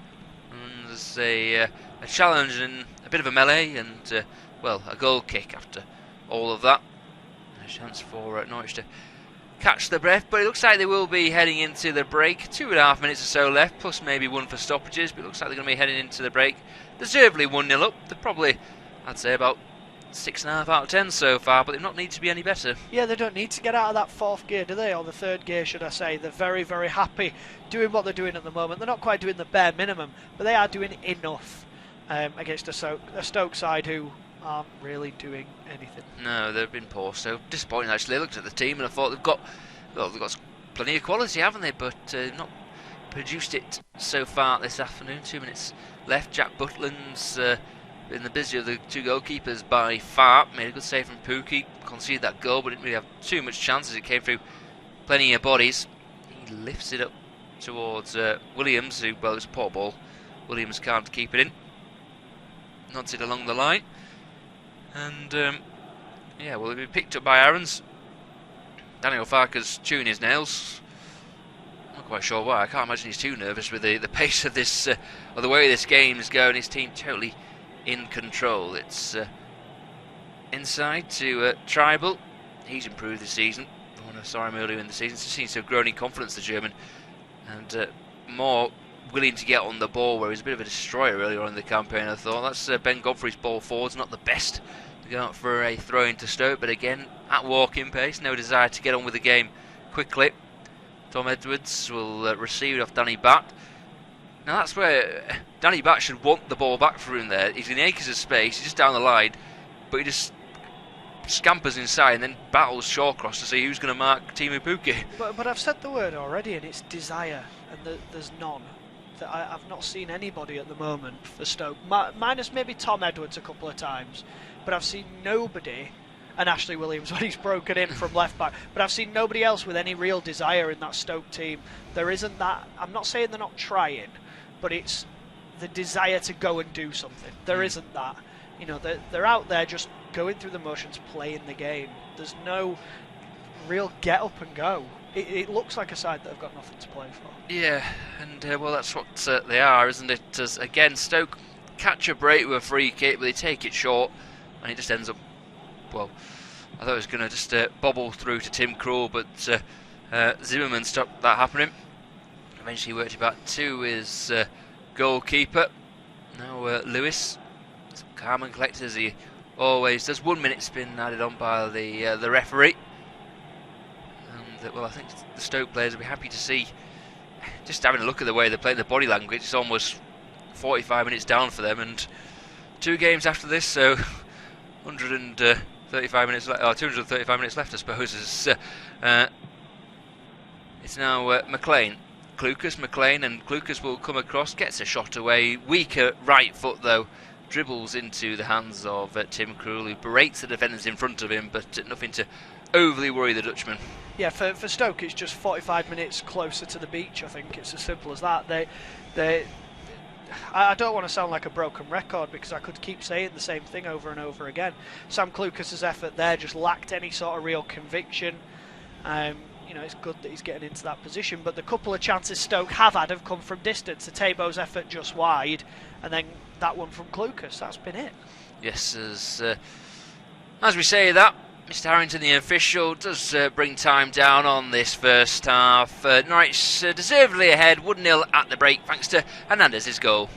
And there's a challenge and a bit of a melee, and well, a goal kick after all of that. A chance for Norwich to catch the breath, but it looks like they will be heading into the break. 2.5 minutes or so left, plus maybe one for stoppages, but it looks like they're going to be heading into the break. Deservedly 1-0 up. They're probably, I'd say, about 6.5 out of 10 so far, but they've not need to be any better. Yeah, they don't need to get out of that 4th gear, do they? Or the 3rd gear, should I say. They're very, very happy doing what they're doing at the moment. They're not quite doing the bare minimum, but they are doing enough against a Stoke side who aren't really doing anything. No, they've been poor, so disappointing actually. I looked at the team and I thought they've got plenty of quality, haven't they? But not produced it so far this afternoon. 2 minutes left. Jack Butland's been the busier of the two goalkeepers by far. Made a good save from Pookie. Conceded that goal, but didn't really have too much chance as it came through plenty of bodies. He lifts it up towards Williams, who, well, it was a poor ball. Williams can't keep it in. Nods it along the line. And, yeah, well, it'll be picked up by Aarons. Daniel Farker's chewing his nails. Not quite sure why. I can't imagine he's too nervous with the pace of this, or the way this game is going. His team totally in control. It's inside to Tribal. He's improved this season. When I saw him earlier in the season, he seems to have grown in confidence, the German, and more willing to get on the ball, where he was a bit of a destroyer earlier on in the campaign. I thought that's Ben Godfrey's ball forward's not the best to go out for a throw into Stoke, but again at walking pace, no desire to get on with the game quickly. Tom Edwards will receive it off Danny Batt. Now that's where Danny Batt should want the ball back for him there. He's in acres of space, he's just down the line, but he just scampers inside and then battles Shawcross to see who's going to mark Timu Pukki. But I've said the word already, and it's desire, and there's none. I've not seen anybody at the moment for Stoke, minus maybe Tom Edwards a couple of times, but I've seen nobody, and Ashley Williams when he's broken in from left back, but I've seen nobody else with any real desire in that Stoke team. There isn't that. I'm not saying they're not trying, but it's the desire to go and do something. There isn't that. You know, they're out there just going through the motions, playing the game. There's no real get up and go. It looks like a side that have got nothing to play for. Yeah, and well, that's what they are, isn't it? As again, Stoke catch a break with a free kick, but they take it short, and it just ends up. Well, I thought it was going to just bobble through to Tim Krul, but Zimmerman stopped that happening. Eventually worked it back to his goalkeeper. Now Lewis, calm and collected as he always does. 1 minute's been added on by the referee. And well, I think the Stoke players will be happy to see, just having a look at the way they're playing, the body language. It's almost 45 minutes down for them, and 2 games after this, so 135 minutes left, or 235 minutes left, I suppose. It's now McLean, Clucas, McLean, and Clucas will come across, gets a shot away, weaker right foot though, dribbles into the hands of Tim Krul, who berates the defenders in front of him, but nothing to overly worry the Dutchman. Yeah, for Stoke it's just 45 minutes closer to the beach. I think it's as simple as that. I don't want to sound like a broken record, because I could keep saying the same thing over and over again. Sam Clucas' effort there just lacked any sort of real conviction. You know, it's good that he's getting into that position, but the couple of chances Stoke have had have come from distance. Tebo's effort just wide, and then that one from Clucas. That's been it. Yes, as we say that, Mr. Harrington, the official, does bring time down on this first half. Norwich deservedly ahead, 1-0 at the break, thanks to Hernandez's goal.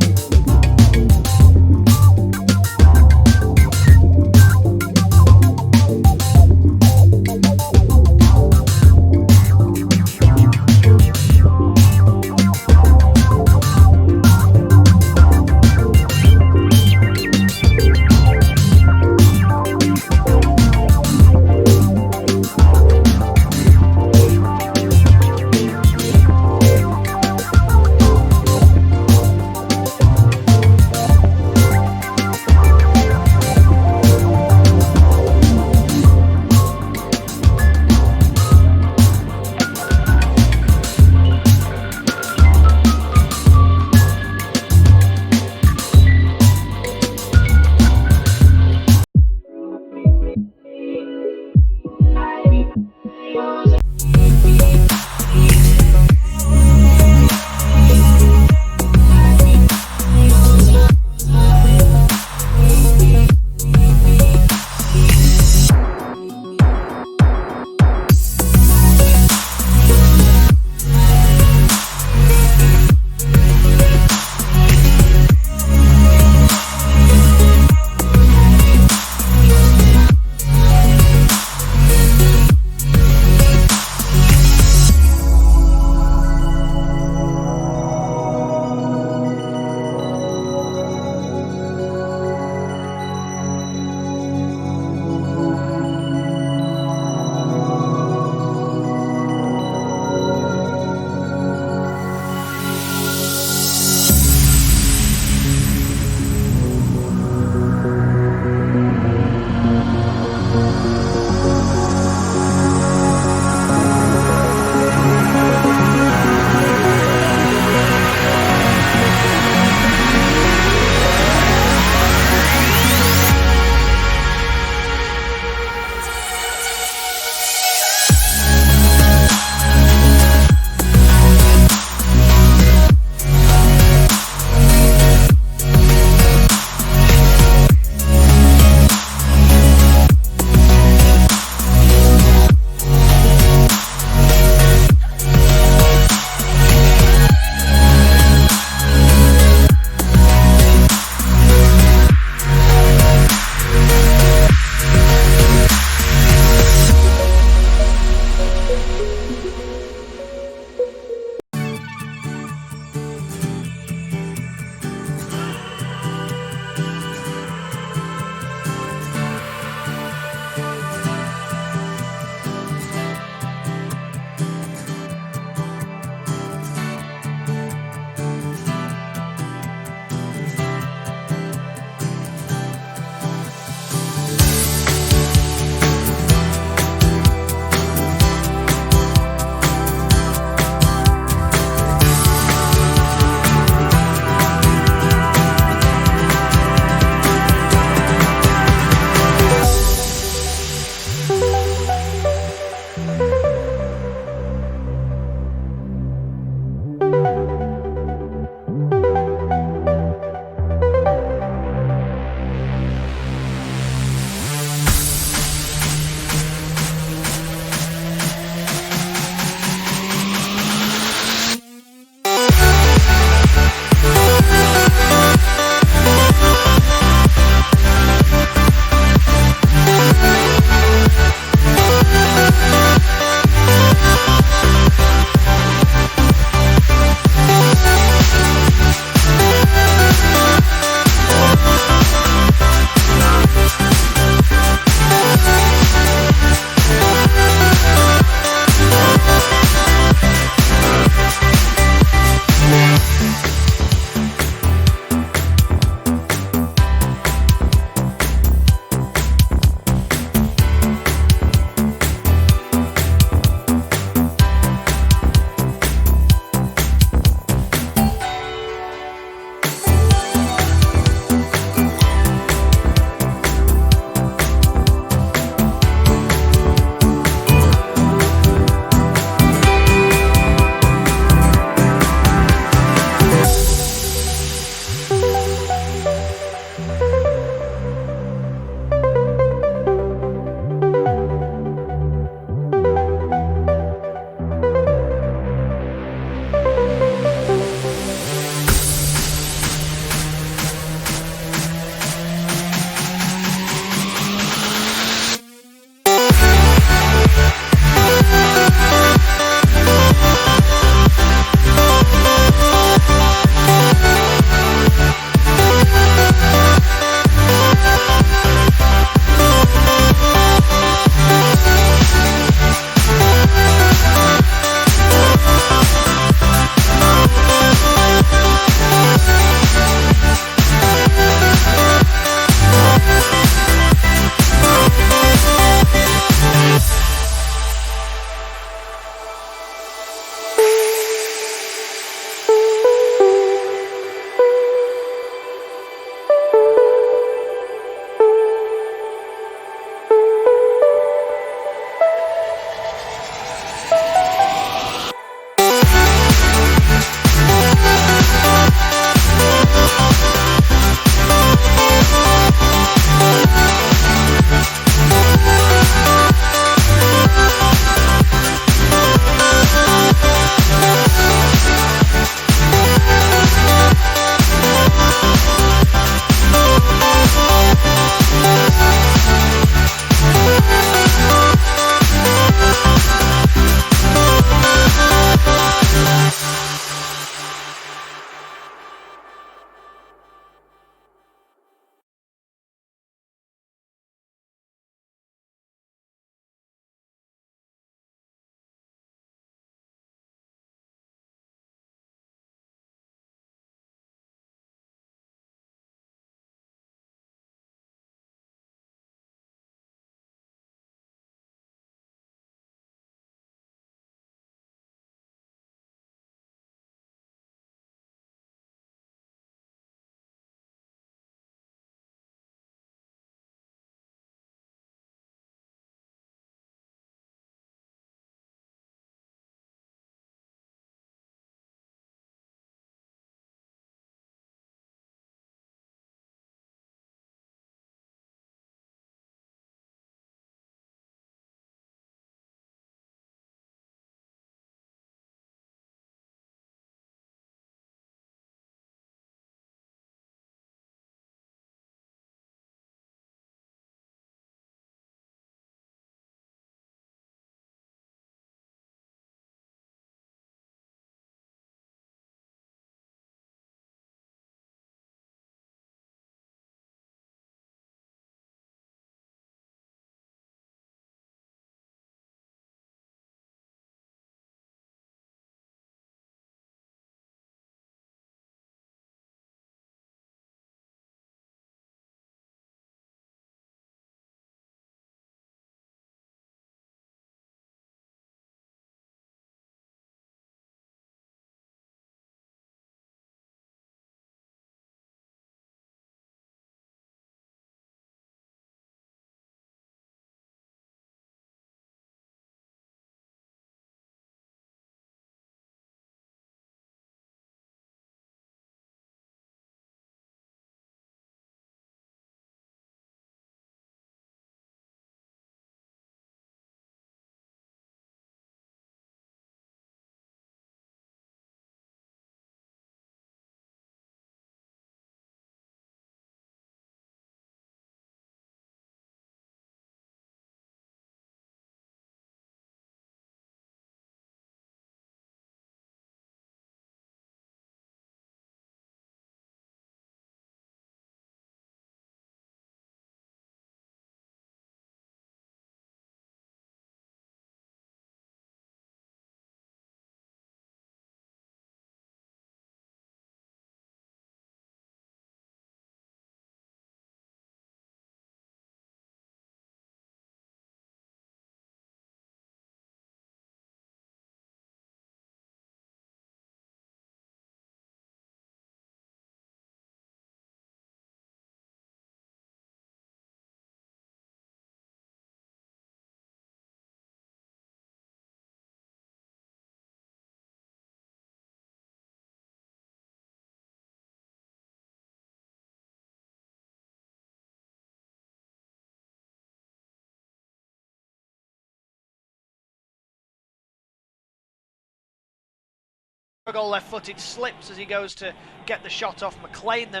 Goal left-footed, slips as he goes to get the shot off McLean, then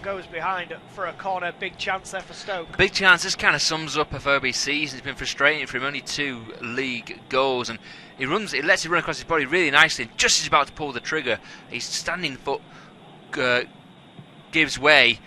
goes behind for a corner. Big chance there for Stoke. Big chance. This kind of sums up FOB's season. It's been frustrating for him, only 2 league goals, and he lets it run across his body really nicely, and just as he's about to pull the trigger, his standing foot gives way,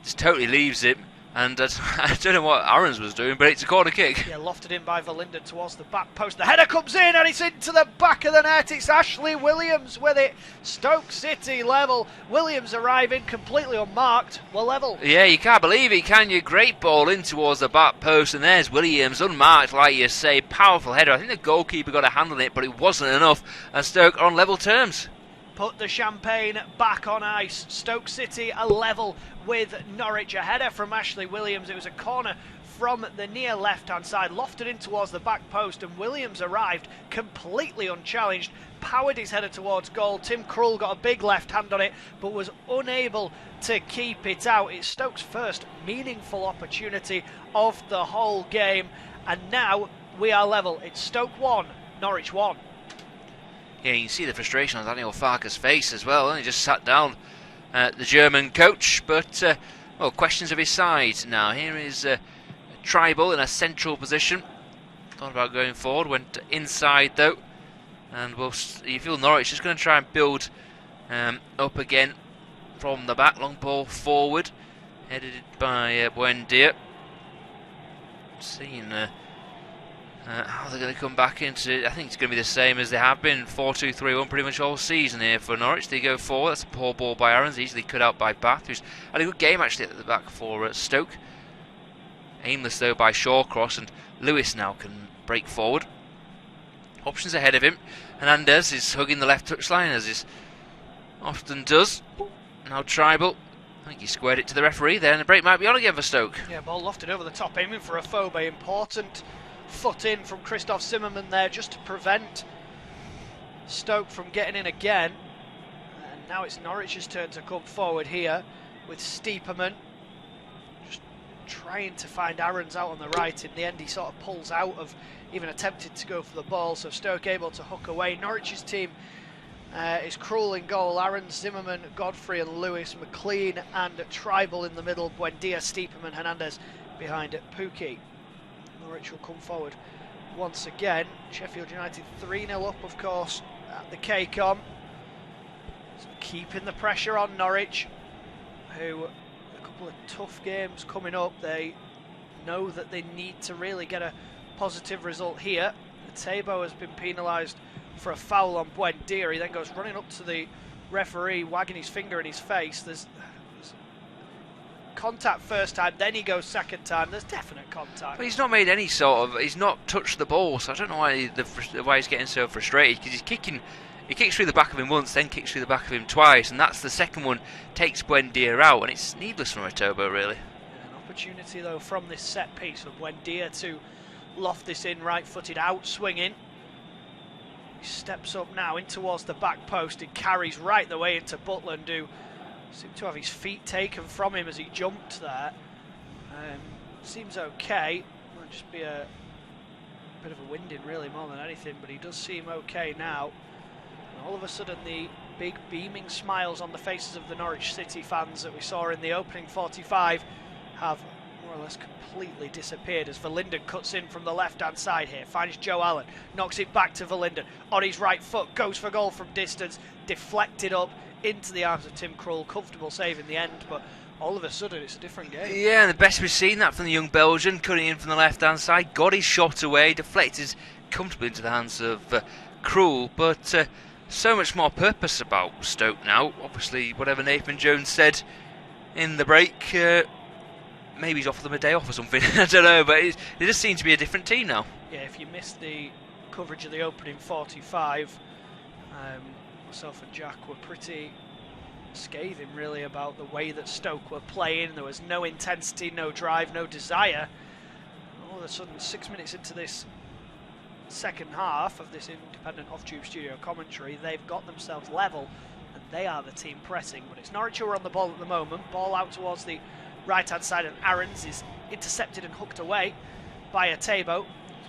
just totally leaves it. And I don't know what Aarons was doing, but it's a corner kick. Yeah, lofted in by Verlinden towards the back post. The header comes in and it's into the back of the net. It's Ashley Williams with it. Stoke City level. Williams arriving completely unmarked. We're level. Yeah, you can't believe it, can you? Great ball in towards the back post, and there's Williams, unmarked, like you say. Powerful header. I think the goalkeeper got a hand on it, but it wasn't enough. And Stoke are on level terms. Put the champagne back on ice. Stoke City a level with Norwich. A header from Ashley Williams. It was a corner from the near left-hand side, lofted in towards the back post, and Williams arrived completely unchallenged, powered his header towards goal. Tim Krul got a big left hand on it, but was unable to keep it out. It's Stoke's first meaningful opportunity of the whole game, and now we are level. It's Stoke 1, Norwich 1. Yeah, you can see the frustration on Daniel Farke's face as well. He just sat down, the German coach, but well, questions of his side now. Here is Tribal in a central position. Thought about going forward, went inside though, and you feel Norwich is going to try and build up again from the back. Long ball forward, headed by Buendia. Seeing how they're going to come back into. I think it's going to be the same as they have been, 4-2-3-1 pretty much all season here for Norwich. They go forward. That's a poor ball by Aarons, easily cut out by Bath, who's had a good game actually at the back for Stoke. Aimless though by Shawcross, and Lewis now can break forward. Options ahead of him. Hernandez is hugging the left touchline, as he often does. Now Tribal. I think he squared it to the referee there, and the break might be on again for Stoke. Yeah, ball lofted over the top, aiming for a Phobe. Important foot in from Christoph Zimmermann there, just to prevent Stoke from getting in again. And now it's Norwich's turn to come forward here with Stiepermann. Just trying to find Aarons out on the right. In the end, he sort of pulls out of even attempted to go for the ball, so Stoke able to hook away. Norwich's team is Krul in goal, Aarons, Zimmermann, Godfrey and Lewis, McLean and Tribal in the middle, Buendia, Stiepermann, Hernandez behind Pukki. Norwich will come forward once again. Sheffield United 3-0 up, of course, at the K-Com. So keeping the pressure on Norwich, who a couple of tough games coming up. They know that they need to really get a positive result here. Tabo has been penalised for a foul on Buendia. He then goes running up to the referee, wagging his finger in his face. There's contact first time, then he goes second time. There's definite contact. But he's not made any sort of. He's not touched the ball, so I don't know why he's getting so frustrated, because he's kicking. He kicks through the back of him once, then kicks through the back of him twice, and that's the second one. Takes Buendia out, and it's needless from Otobo, really. Yeah, an opportunity though from this set piece for Buendia to loft this in, right-footed, out swinging. He steps up now in towards the back post. It carries right the way into Butland, who seemed to have his feet taken from him as he jumped there. Seems okay. Might just be a bit of a winding really more than anything, but he does seem okay now. And all of a sudden the big beaming smiles on the faces of the Norwich City fans that we saw in the opening 45 have more or less completely disappeared as Verlinden cuts in from the left-hand side here, finds Joe Allen, knocks it back to Verlinden on his right foot, goes for goal from distance, deflected up into the arms of Tim Krul. Comfortable save in the end, but all of a sudden it's a different game. Yeah, and the best we've seen that from the young Belgian, cutting in from the left-hand side, got his shot away, deflected comfortably into the hands of Krul, but so much more purpose about Stoke now. Obviously, whatever Nathan Jones said in the break, maybe he's offered them a day off or something. I don't know, but it just seems to be a different team now. Yeah, if you missed the coverage of the opening 45, myself and Jack were pretty scathing really about the way that Stoke were playing. There was no intensity, no drive, no desire. All of a sudden, 6 minutes into this second half of this independent off-tube studio commentary, they've got themselves level and they are the team pressing. But it's Norwich who are on the ball at the moment. Ball out towards the right-hand side, and Aarons is intercepted and hooked away by Tabo. So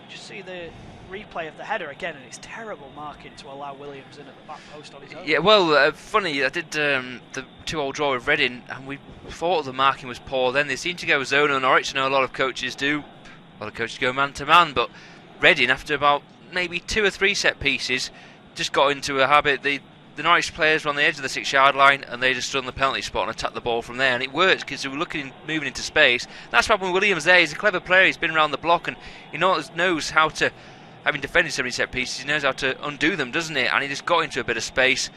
just see the replay of the header again, and it's terrible marking to allow Williams in at the back post on his own. Yeah, well, funny, I did the 2-2 draw with Reading, and we thought the marking was poor then. They seemed to go zone on Norwich. I know a lot of coaches do. A lot of coaches go man-to-man, but Reading, after about maybe 2 or 3 set pieces, just got into a habit. The Norwich players were on the edge of the 6-yard line, and they just stood on the penalty spot and attacked the ball from there, and it worked because they were moving into space. That's why when Williams there, he's a clever player. He's been around the block, and he knows how to, having defended so many set pieces, he knows how to undo them, doesn't he? And he just got into a bit of space,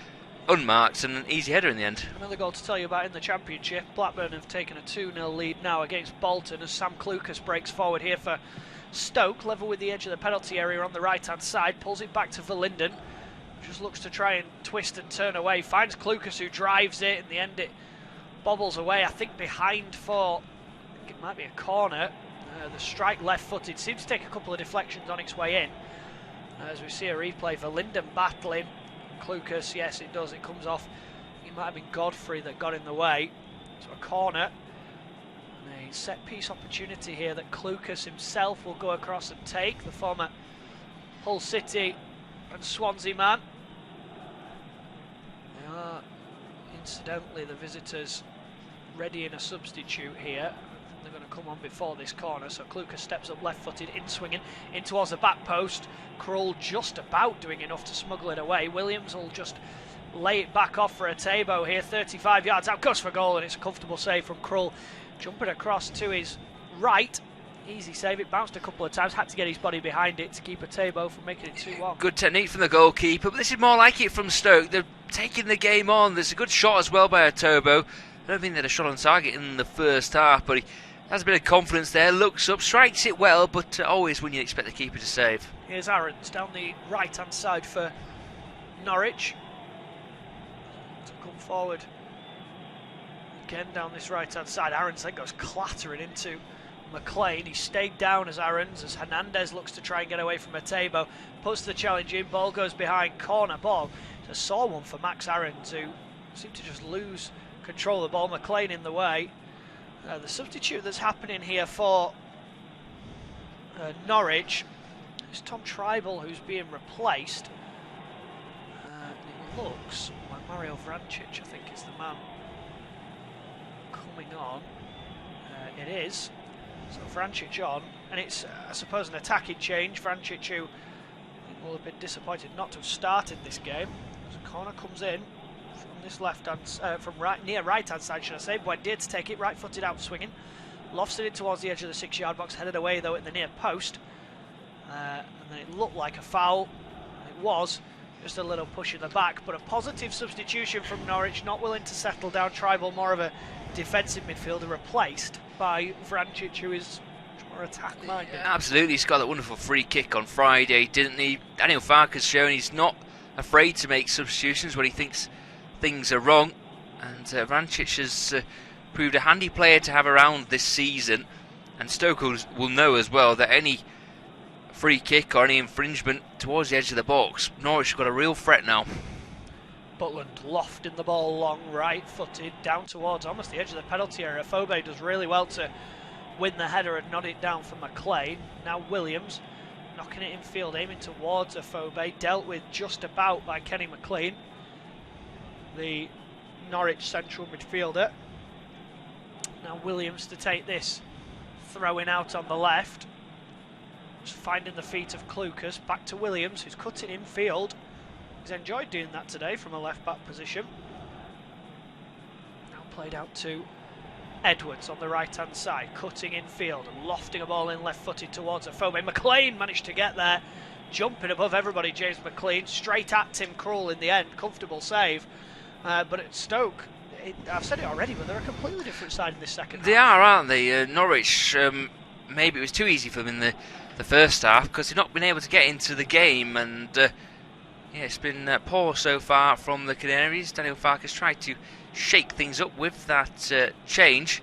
unmarked, and an easy header in the end. Another goal to tell you about in the Championship. Blackburn have taken a 2-0 lead now against Bolton as Sam Clucas breaks forward here for Stoke, level with the edge of the penalty area on the right-hand side, pulls it back to Verlinden. Just looks to try and twist and turn away, finds Clucas who drives it. In the end it bobbles away, I think behind for, I think it might be a corner. The strike left-footed, seems to take a couple of deflections on its way in. As we see a replay, Verlinden battling Clucas, yes it does, it comes off. It might have been Godfrey that got in the way. So a corner, and a set-piece opportunity here that Clucas himself will go across and take, the former Hull City and Swansea man. They are, incidentally, the visitors readying a substitute here. They're going to come on before this corner, so Clucas steps up left-footed, in swinging, in towards the back post. Krull just about doing enough to smuggle it away. Williams will just lay it back off for a Tabo here, 35 yards out, goes for goal, and it's a comfortable save from Krull. Jumping across to his right. Easy save, it bounced a couple of times, had to get his body behind it to keep a Tabo from making it 2-1. Good technique from the goalkeeper, but this is more like it from Stoke. They're taking the game on. There's a good shot as well by a Tabo. I don't think they had a shot on target in the first half, but he has a bit of confidence there, looks up, strikes it well, but always when you expect the keeper to save. Here's Aarons down the right-hand side for Norwich. To come forward again down this right-hand side. Aarons then goes clattering into McLean. He stayed down as Aarons, as Hernandez looks to try and get away from Atebo. Puts the challenge in, ball goes behind, corner ball. It's a sore one for Max Aarons, who seemed to just lose control of the ball. McLean in the way. The substitute that's happening here for Norwich is Tom Tribal, who's being replaced. It looks like Mario Vrancic, I think, is the man coming on. It is. So Vrancic on, and it's, I suppose, an attacking change. Vrancic, who will have been disappointed not to have started this game. As a corner comes in from this left-hand, from near right-hand side, should I say. Buendia to take it, right-footed out swinging. Lofts it in towards the edge of the 6-yard box, headed away though at the near post. And then it looked like a foul. It was just a little push in the back, but a positive substitution from Norwich, not willing to settle down. Tribal, more of a defensive midfielder, replaced by Vrancic, who is more attack-minded. Yeah, absolutely, he's got that wonderful free kick on Friday, didn't he? Daniel Farke's shown he's not afraid to make substitutions when he thinks things are wrong, and Vrancic has proved a handy player to have around this season, and Stoke will know as well that any free kick or any infringement towards the edge of the box, Norwich have got a real threat now. Butland lofting the ball long, right-footed, down towards almost the edge of the penalty area. Fobe does really well to win the header and nod it down for McLean. Now Williams knocking it infield, aiming towards Fobe, dealt with just about by Kenny McLean, the Norwich central midfielder. Now Williams to take this, throwing out on the left, just finding the feet of Clucas, back to Williams, who's cutting infield. He's enjoyed doing that today from a left-back position. Now played out to Edwards on the right-hand side, cutting infield and lofting a ball in left-footed towards Fobe. McLean managed to get there, jumping above everybody. James McLean straight at Tim Krull in the end. Comfortable save. But at Stoke, I've said it already, but they're a completely different side in this second half. They are, aren't they? Norwich, maybe it was too easy for them in the first half because they've not been able to get into the game, and yeah, it's been poor so far from the Canaries. Daniel Farke's tried to shake things up with that change,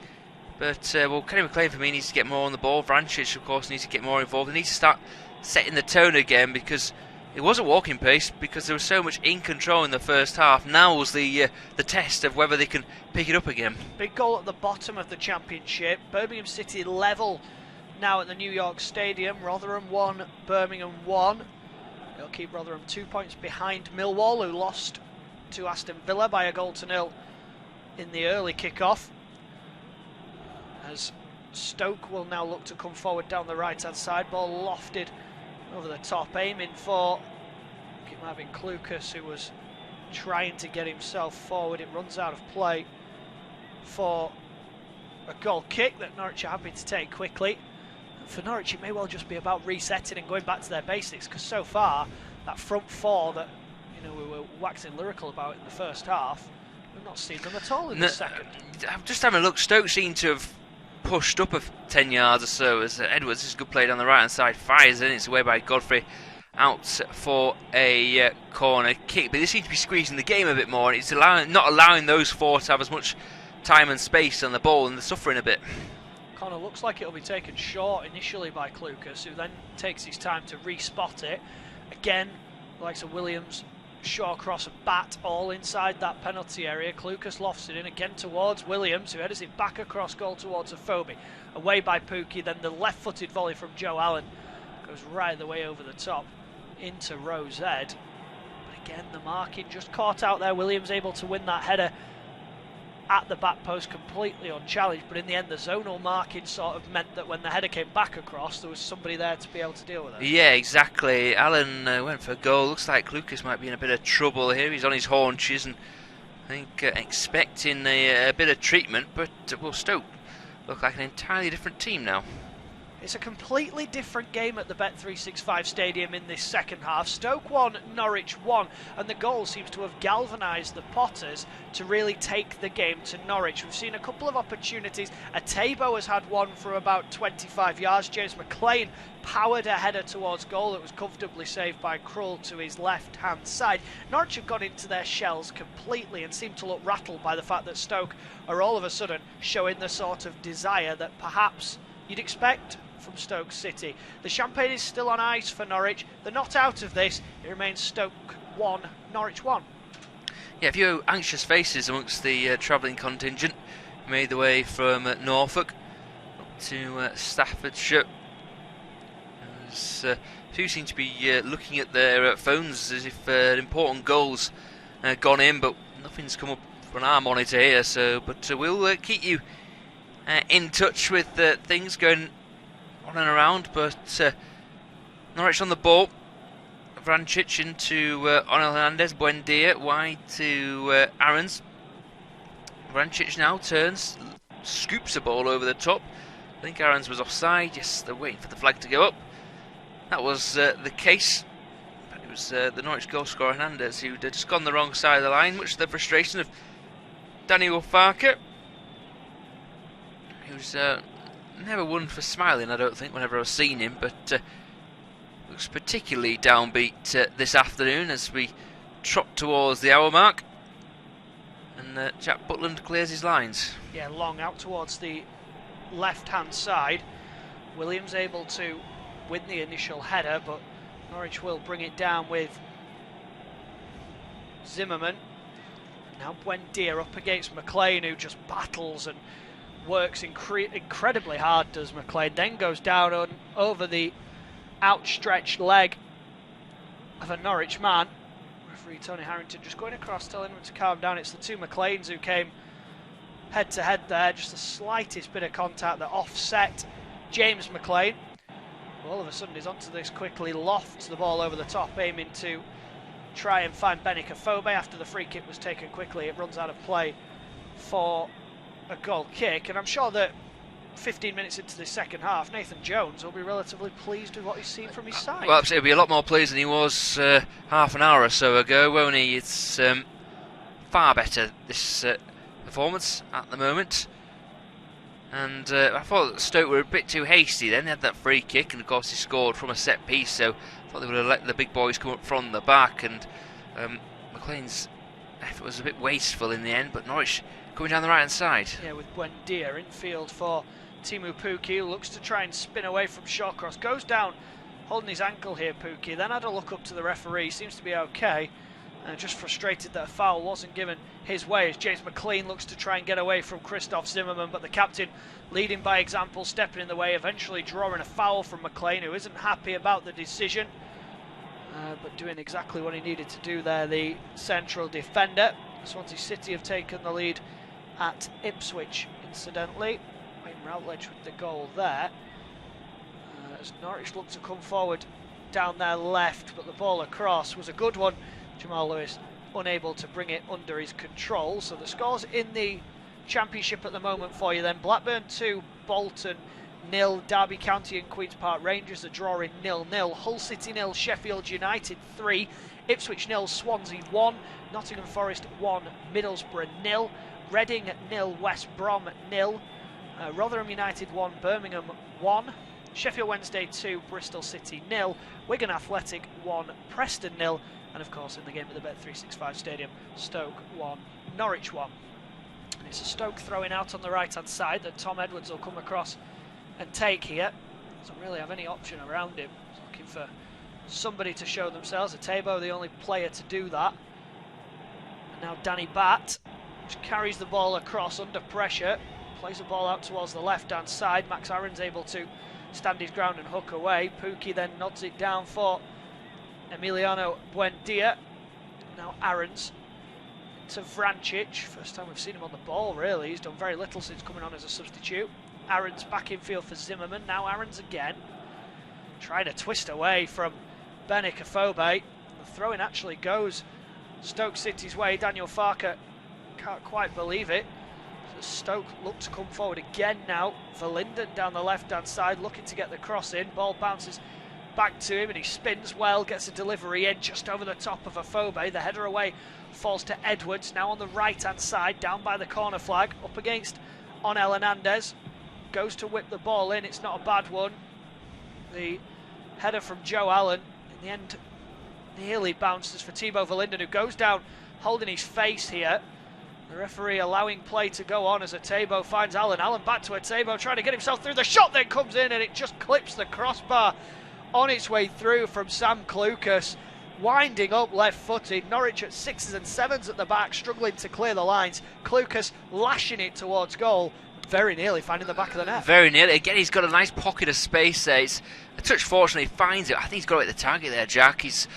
but well, Kenny McLean for me needs to get more on the ball. Vrancic, of course, needs to get more involved. They need to start setting the tone again, because it was a walking pace because there was so much in control in the first half. Now was the test of whether they can pick it up again. Big goal at the bottom of the Championship. Birmingham City level now at the New York Stadium. Rotherham 1, Birmingham 1. It'll keep Rotherham 2 points behind Millwall, who lost to Aston Villa by 1-0 in the early kick-off. As Stoke will now look to come forward down the right-hand side. Ball lofted over the top, aiming for, it might have been Klukas, who was trying to get himself forward. It runs out of play for a goal kick that Norwich are happy to take quickly. For Norwich, it may well just be about resetting and going back to their basics, because so far, that front four that we were waxing lyrical about in the first half, we've not seen them at all in the second. I'm just having a look. Stoke seem to have pushed up 10 yards or so as Edwards, this is a good play down the right hand side, fires in, it's away by Godfrey, out for a corner kick, but they seem to be squeezing the game a bit more, and it's not allowing those four to have as much time and space on the ball, and they're suffering a bit. Corner looks like it'll be taken short initially by Klukas, who then takes his time to re-spot it. Again, the likes of Williams, Shawcross and Bat all inside that penalty area. Klukas lofts it in again towards Williams, who headers it back across goal towards Afobe. Away by Pukki, then the left-footed volley from Joe Allen goes right the way over the top into Rose Ed. But again, the marking just caught out there. Williams able to win that header at the back post completely unchallenged, but in the end the zonal marking sort of meant that when the header came back across, there was somebody there to be able to deal with it. Yeah, exactly. Allen went for a goal. Looks like Klukas might be in a bit of trouble here. He's on his haunches and I think expecting a bit of treatment, but well, Stoke look like an entirely different team now. It's a completely different game at the Bet365 Stadium in this second half. Stoke 1, Norwich 1, and the goal seems to have galvanised the Potters to really take the game to Norwich. We've seen a couple of opportunities. Atebo has had one from about 25 yards. James McLean powered a header towards goal that was comfortably saved by Krull to his left-hand side. Norwich have got into their shells completely and seem to look rattled by the fact that Stoke are all of a sudden showing the sort of desire that perhaps you'd expect from Stoke City. The champagne is still on ice for Norwich. They're not out of this. It remains Stoke 1, Norwich 1. Yeah, a few anxious faces amongst the travelling contingent made the way from Norfolk up to Staffordshire. A few seem to be looking at their phones as if important goals gone in, but nothing's come up on our monitor here. But we'll keep you in touch with things going on and around. But Norwich on the ball. Vrancic into Onel Hernandez. Buendia wide to Aarons. Vrancic now turns, scoops the ball over the top. I think Aarons was offside. Yes, they're waiting for the flag to go up. That was the case. It was the Norwich goal scorer Hernandez who'd just gone the wrong side of the line, much to the frustration of Daniel Farker, who's never one for smiling, I don't think, whenever I've seen him, but looks particularly downbeat this afternoon as we trot towards the hour mark. And Jack Butland clears his lines. Yeah, long out towards the left-hand side. Williams able to win the initial header, but Norwich will bring it down with Zimmerman. Now Buendia up against McLean, who just battles and works incredibly hard, does McLean. Then goes down over the outstretched leg of a Norwich man. Referee Tony Harrington just going across, telling him to calm down. It's the two McLeans who came head to head there. Just the slightest bit of contact that offset James McLean. All of a sudden he's onto this quickly, lofts the ball over the top, aiming to try and find Benik Afobe. After the free kick was taken quickly, it runs out of play for a goal kick, and I'm sure that 15 minutes into the second half, Nathan Jones will be relatively pleased with what he's seen from his side. Well, he'll be a lot more pleased than he was half an hour or so ago, won't he? It's far better, this performance at the moment. And I thought Stoke were a bit too hasty then. They had that free kick, and of course he scored from a set piece, so I thought they would have let the big boys come up from the back, and McLean's effort was a bit wasteful in the end, but Norwich coming down the right hand side. Yeah, with Buendia infield for Timu Pukki, who looks to try and spin away from Shawcross. Goes down holding his ankle here, Pukki, then had a look up to the referee, seems to be okay. Just frustrated that a foul wasn't given his way as James McLean looks to try and get away from Christoph Zimmerman, but the captain leading by example, stepping in the way, eventually drawing a foul from McLean, who isn't happy about the decision, but doing exactly what he needed to do there, the central defender. Swansea City have taken the lead at Ipswich, incidentally. Wayne Routledge with the goal there. As Norwich look to come forward down their left, but the ball across was a good one. Jamal Lewis unable to bring it under his control. So the scores in the Championship at the moment for you then: Blackburn 2, Bolton 0, Derby County and Queen's Park Rangers are drawing 0-0, Hull City 0, Sheffield United 3, Ipswich 0, Swansea 1, Nottingham Forest 1, Middlesbrough 0, Reading 0, West Brom 0, Rotherham United 1, Birmingham 1, Sheffield Wednesday 2, Bristol City 0, Wigan Athletic 1, Preston 0, and of course in the game at the Bet365 Stadium, Stoke 1, Norwich 1. And it's a Stoke throwing out on the right hand side that Tom Edwards will come across and take here. Doesn't really have any option around him. He's looking for somebody to show themselves. Atebo, the only player to do that. And now Danny Batt, which carries the ball across under pressure, plays the ball out towards the left hand side. Max Aaron's able to stand his ground and hook away. Pukki then nods it down for Emiliano Buendia. Now Aaron's to Vrancic. First time we've seen him on the ball, really. He's done very little since coming on as a substitute. Aaron's back in field for Zimmerman. Now Aaron's again, trying to twist away from Benik Afobe. The throw-in actually goes Stoke City's way. Daniel Farker can't quite believe it. So Stoke look to come forward again now. Verlinden down the left-hand side, looking to get the cross in. Ball bounces back to him and he spins well, gets a delivery in just over the top of Afobe. The header away falls to Edwards, now on the right-hand side, down by the corner flag, up against Onel Hernandez. Goes to whip the ball in, it's not a bad one. The header from Joe Allen, in the end, nearly bounces for Thibaut Verlinden, who goes down holding his face here. The referee allowing play to go on as Atebo finds Allen. Allen back to Atebo, trying to get himself through. The shot then comes in and it just clips the crossbar on its way through from Sam Clucas. Winding up left-footed. Norwich at 6s and 7s at the back, struggling to clear the lines. Clucas lashing it towards goal. Very nearly finding the back of the net. Very nearly. Again, he's got a nice pocket of space there. It's a touch, fortunately, finds it. I think he's got it at the target there, Jack. He's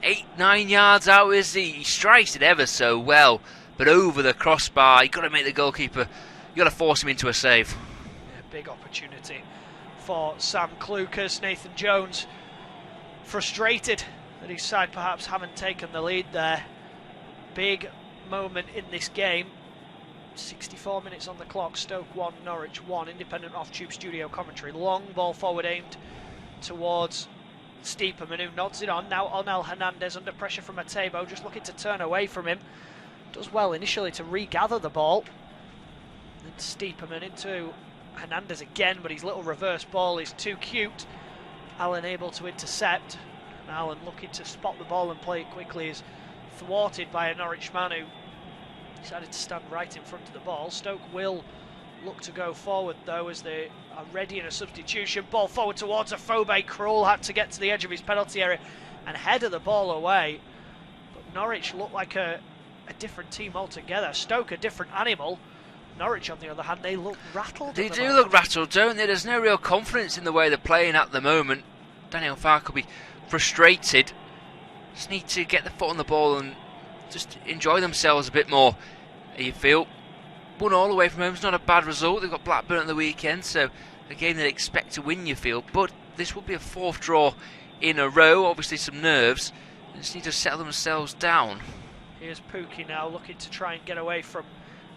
8-9 yards out, is he? He strikes it ever so well, but over the crossbar. You've got to make the goalkeeper, you've got to force him into a save. Yeah, big opportunity for Sam Clucas. Nathan Jones frustrated that his side perhaps haven't taken the lead there. Big moment in this game. 64 minutes on the clock. Stoke 1, Norwich 1. Independent off-tube studio commentary. Long ball forward aimed towards Stiepermann, who nods it on. Now Onel Hernandez under pressure from Atebo, just looking to turn away from him. Does well initially to regather the ball. Then Stiepermann into Hernandez again, but his little reverse ball is too cute. Allen able to intercept. And Allen looking to spot the ball and play it quickly is thwarted by a Norwich man who decided to stand right in front of the ball. Stoke will look to go forward though as they are ready in a substitution. Ball forward towards Afobe. Krul had to get to the edge of his penalty area and header the ball away. But Norwich look like a different team altogether. Stoke a different animal. Norwich on the other hand, they look rattled. They do look rattled, don't they? There's no real confidence in the way they're playing at the moment. Daniel Farke will be frustrated. Just need to get the foot on the ball and just enjoy themselves a bit more. You feel 1-1 away from home is not a bad result. They've got Blackburn at the weekend, so a game they'd expect to win, you feel. But this will be a fourth draw in a row. Obviously some nerves. They just need to settle themselves down. Here's Pukki now looking to try and get away from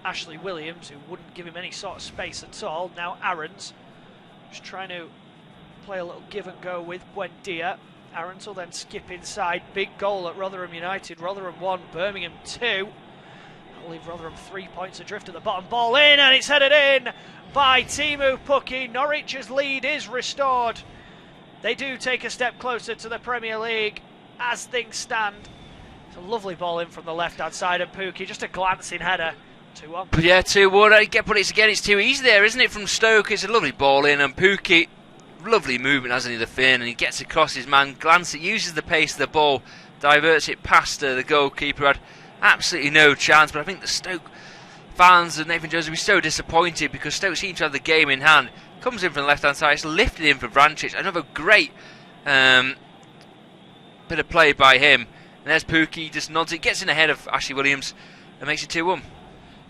Ashley Williams, who wouldn't give him any sort of space at all. Now Aarons just trying to play a little give and go with Buendia. Aarons will then skip inside. Big goal at Rotherham United. Rotherham 1, Birmingham 2. That'll leave Rotherham 3 points adrift at the bottom. Ball in, and it's headed in by Teemu Pukki. Norwich's lead is restored. They do take a step closer to the Premier League as things stand. It's a lovely ball in from the left-hand side of Pukki. Just a glancing header. 2-1. But yeah, 2-1. But it's again, it's too easy there, isn't it, from Stoke? It's a lovely ball in, and Pukki, lovely movement, hasn't he, the fin, and he gets across his man, glances, uses the pace of the ball diverts it past the goalkeeper. Had absolutely no chance, but I think the Stoke fans and Nathan Jones will be so disappointed because Stoke seem to have the game in hand. Comes in from the left hand side, it's lifted in for Vrancic. Another great bit of play by him. And there's Pukki, just nods it, gets in ahead of Ashley Williams and makes it 2-1.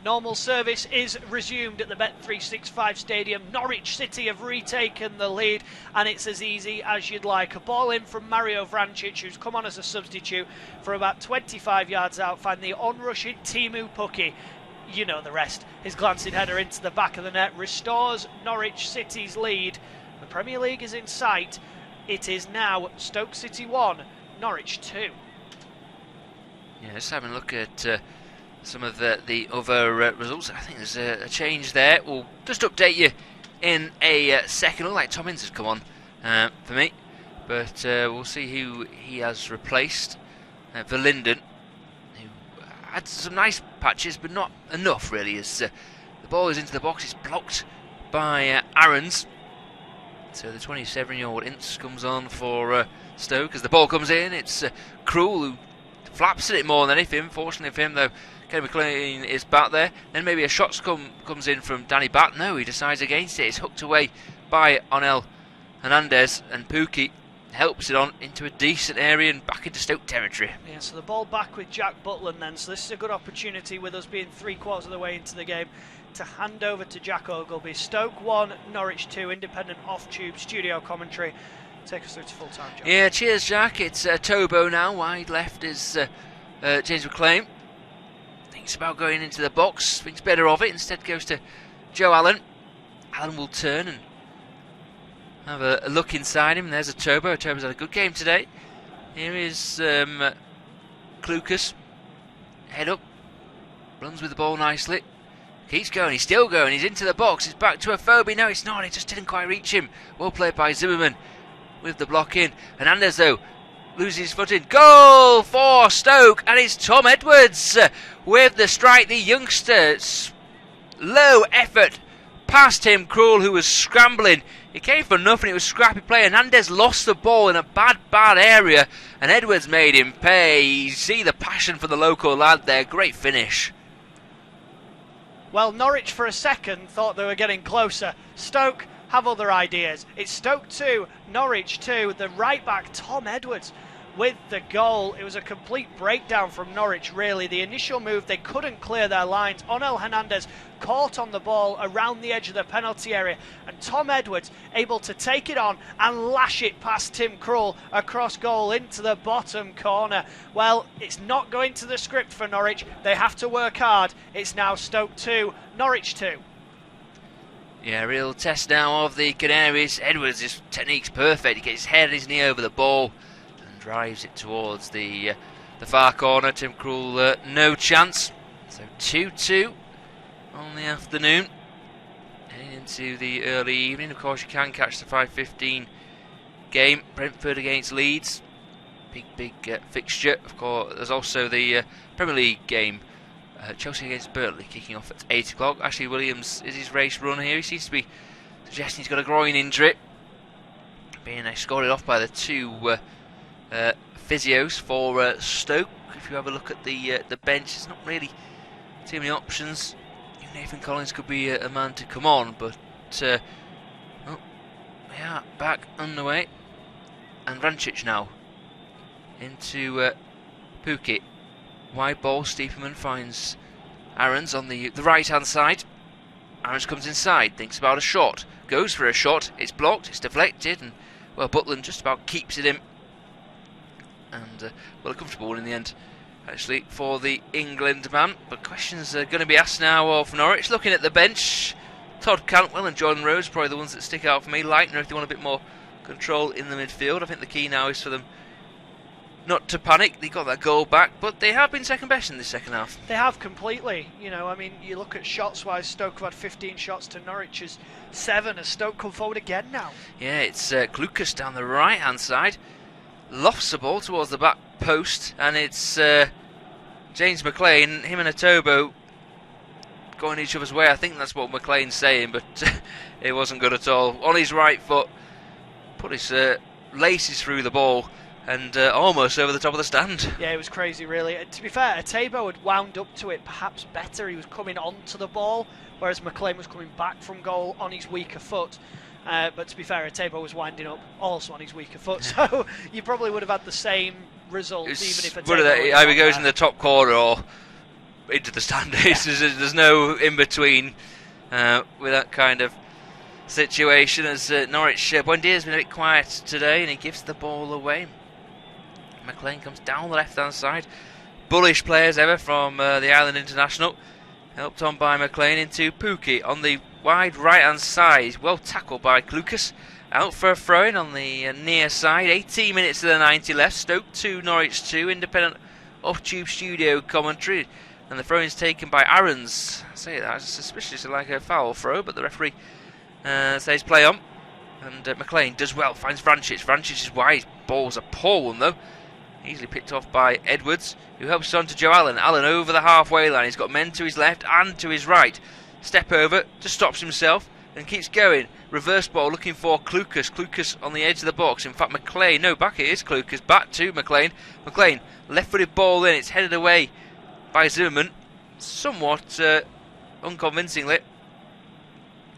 Normal service is resumed at the Bet365 Stadium. Norwich City have retaken the lead, and it's as easy as you'd like. A ball in from Mario Vrancic, who's come on as a substitute for about 25 yards out, finding the onrushing Teemu Pukki. You know the rest. His glancing header into the back of the net restores Norwich City's lead. The Premier League is in sight. It is now Stoke City 1, Norwich 2. Yeah, just having a look at some of the other results. I think there's a change there. We'll just update you in a second. Look like Tom Ince has come on for me, but we'll see who he has replaced. Verlinden, who had some nice patches, but not enough really, as the ball is into the box. It's blocked by Aarons. So the 27-year-old Ince comes on for Stoke. As the ball comes in, it's Krul who flaps at it more than anything. Fortunately for him, though, Kenny McLean is back there. Then maybe a shot comes in from Danny Batt. No, he decides against it. It's hooked away by Onel Hernandez, and Pukki helps it on into a decent area and back into Stoke territory. Yeah, so the ball back with Jack Butland then. So this is a good opportunity, with us being 3/4 of the way into the game, to hand over to Jack Ogilvie. Stoke 1, Norwich 2, independent off-tube studio commentary. Take us through to full-time, Jack. Yeah, cheers, Jack. It's Tobo now. Wide left is James McLean. Thinks about going into the box. Thinks better of it. Instead goes to Joe Allen. Allen will turn and have a look inside him. There's a Tobo. Tobo's had a good game today. Here is Klukas. Head up. Runs with the ball nicely. Keeps going. He's still going. He's into the box. It's back to Afobe. No, it's not. It just didn't quite reach him. Well played by Zimmerman with the block in. Hernandez, though, loses his footing. Goal for Stoke, and it's Tom Edwards with the strike. The youngster, low effort past Tim Krul, who was scrambling. It came for nothing. It was scrappy play. Hernandez lost the ball in a bad area, and Edwards made him pay. You see the passion for the local lad there. Great finish. Well, Norwich for a second thought they were getting closer. Stoke have other ideas. It's Stoke 2, Norwich 2. The right back, Tom Edwards, with the goal. It was a complete breakdown from Norwich, really. The initial move, they couldn't clear their lines. Onel Hernandez caught on the ball around the edge of the penalty area, and Tom Edwards able to take it on and lash it past Tim Krul across goal into the bottom corner. Well, it's not going to the script for Norwich. They have to work hard. It's now Stoke 2, Norwich 2. Yeah, real test now of the Canaries. Edwards, his technique's perfect. He gets his head and his knee over the ball and drives it towards the far corner. Tim Krul, no chance. So 2-2 on the afternoon. Heading into the early evening. Of course, you can catch the 5:15 game. Brentford against Leeds. Big fixture. Of course, there's also the Premier League game. Chelsea against Burnley kicking off at 8 o'clock. Ashley Williams is his race run here. He seems to be suggesting he's got a groin injury, being escorted off by the two physios for Stoke. If you have a look at the bench, there's not really too many options. Nathan Collins could be a man to come on, but we are back underway. And Vrancic now into Pukki. Wide ball, Stiepermann finds Aarons on the right hand side. Aarons comes inside, thinks about a shot, goes for a shot, it's blocked, it's deflected, and well, Butland just about keeps it in. And a comfortable one in the end, actually, for the England man. But questions are going to be asked now of Norwich. Looking at the bench, Todd Cantwell and Jordan Rhodes, probably the ones that stick out for me. Leitner, if they want a bit more control in the midfield. I think the key now is for them not to panic. They got that goal back, but they have been second best in the second half. They have completely. You know, I mean, you look at shots-wise, Stoke have had 15 shots to Norwich's 7 as Stoke come forward again now. Yeah, it's Klukas down the right-hand side. Lofts the ball towards the back post, and it's James McLean, him and Atobo going each other's way. I think that's what McLean's saying, but it wasn't good at all. On his right foot, put his laces through the ball, and almost over the top of the stand. Yeah, it was crazy, really. To be fair, Atebo had wound up to it perhaps better. He was coming onto the ball, whereas McLean was coming back from goal on his weaker foot. But to be fair, Atebo was winding up also on his weaker foot, so you probably would have had the same result, even if Atebo either goes in the top corner or into the stand. There's no in between with that kind of situation. As Norwich, Buendia's been a bit quiet today, and he gives the ball away. McLean comes down the left-hand side. Bullish players ever from the Island International. Helped on by McLean into Pookie on the wide right-hand side. Well tackled by Lucas. Out for a throw-in on the near side. 18 minutes to the 90 left. Stoke 2, Norwich 2. Independent off-tube studio commentary. And the throw-in's taken by Aarons. I say that, it's suspiciously like a foul throw, but the referee says play on. And McLean does well, finds Vrancic. Vrancic is wide. Ball's a poor one, though. Easily picked off by Edwards, who helps on to Joe Allen. Allen over the halfway line. He's got men to his left and to his right. Step over, just stops himself and keeps going. Reverse ball looking for Klukas. Klukas on the edge of the box. In fact, McLean, no, back it is Klukas. Back to McLean. McLean, left-footed ball in. It's headed away by Zimmerman. Somewhat unconvincingly.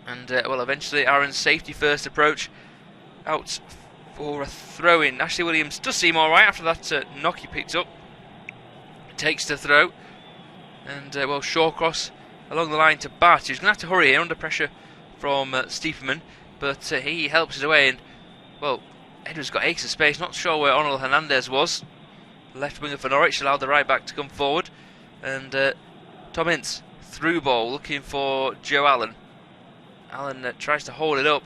And, well, eventually Aaron's safety-first approach out for a throw-in. Ashley Williams does seem alright after that knock he picked up. Takes the throw. And, well, Shawcross along the line to Bat. He's going to have to hurry here under pressure from Stiepermann. But he helps it away. And, well, Edwards got acres of space. Not sure where Onel Hernandez was. Left winger for Norwich allowed the right back to come forward. And Tom Ince, through ball, looking for Joe Allen. Allen tries to hold it up.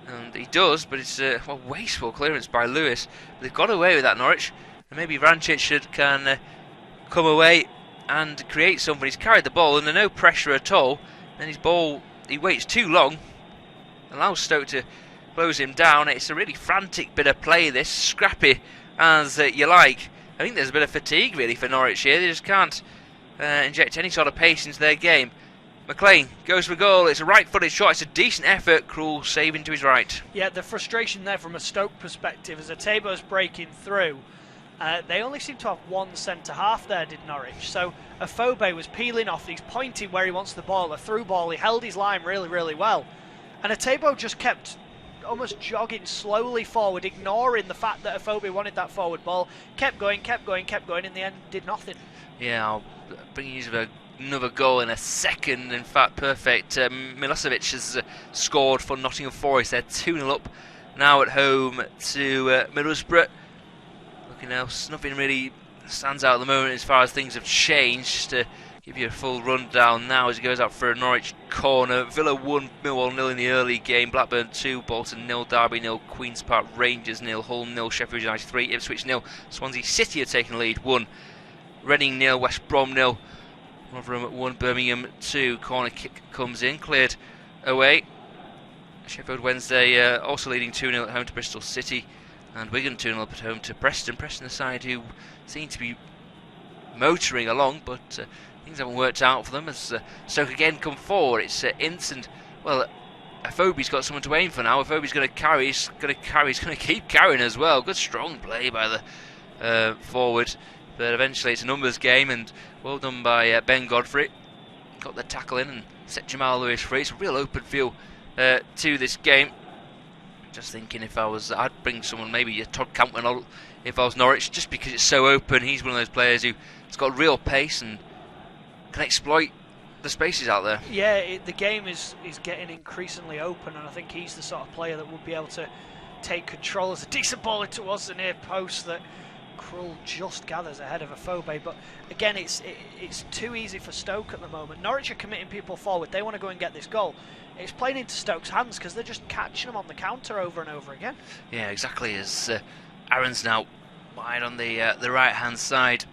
And he does, but it's a wasteful clearance by Lewis. But they've got away with that, Norwich. And maybe Vrancic can come away and create something. He's carried the ball under no pressure at all. Then his ball, he waits too long. Allows Stoke to close him down. It's a really frantic bit of play, this. Scrappy as you like. I think there's a bit of fatigue, really, for Norwich here. They just can't inject any sort of pace into their game. McLean goes for goal. It's a right-footed shot. It's a decent effort. Krul saving to his right. Yeah, the frustration there from a Stoke perspective as Atebo's breaking through. They only seem to have one centre-half there, did Norwich. So Afobe was peeling off. He's pointing where he wants the ball, a through ball. He held his line really, really well. And Atebo just kept almost jogging slowly forward, ignoring the fact that Afobe wanted that forward ball. Kept going. In the end, did nothing. Yeah, I'll bring you another goal in a second. In fact, perfect. Milosevic has scored for Nottingham Forest. They're 2-0 up now at home to Middlesbrough. Looking else, nothing really stands out at the moment as far as things have changed. To give you a full rundown now as he goes out for a Norwich corner. Villa 1, Millwall 0 in the early game. Blackburn 2, Bolton 0, Derby 0, Queen's Park Rangers 0, Hull 0, Sheffield United 3, Ipswich 0. Swansea City are taking the lead 1, Reading 0, West Brom 0. Rotherham 1, Birmingham 2. Corner kick comes in, cleared away. Sheffield Wednesday also leading 2-0 at home to Bristol City. And Wigan 2-0 up at home to Preston. Preston, the side who seem to be motoring along, but things haven't worked out for them as Stoke again come forward. It's Ince and, well, Afobe's got someone to aim for now. Afobe's going to carry. He's going to keep carrying as well. Good strong play by the forward. But eventually it's a numbers game, and well done by Ben Godfrey. Got the tackle in and set Jamal Lewis free. It's a real open feel to this game. Just thinking I'd bring someone, maybe a Todd Cantwell if I was Norwich, just because it's so open. He's one of those players who's got real pace and can exploit the spaces out there. Yeah, the game is getting increasingly open, and I think he's the sort of player that would be able to take control. As a decent ball towards the near post that Krul just gathers ahead of Afobe, but again it's too easy for Stoke at the moment. Norwich are committing people forward. They want to go and get this goal. It's playing into Stoke's hands because they're just catching them on the counter over and over again. Yeah, exactly. As Aaron's now wide on the right hand side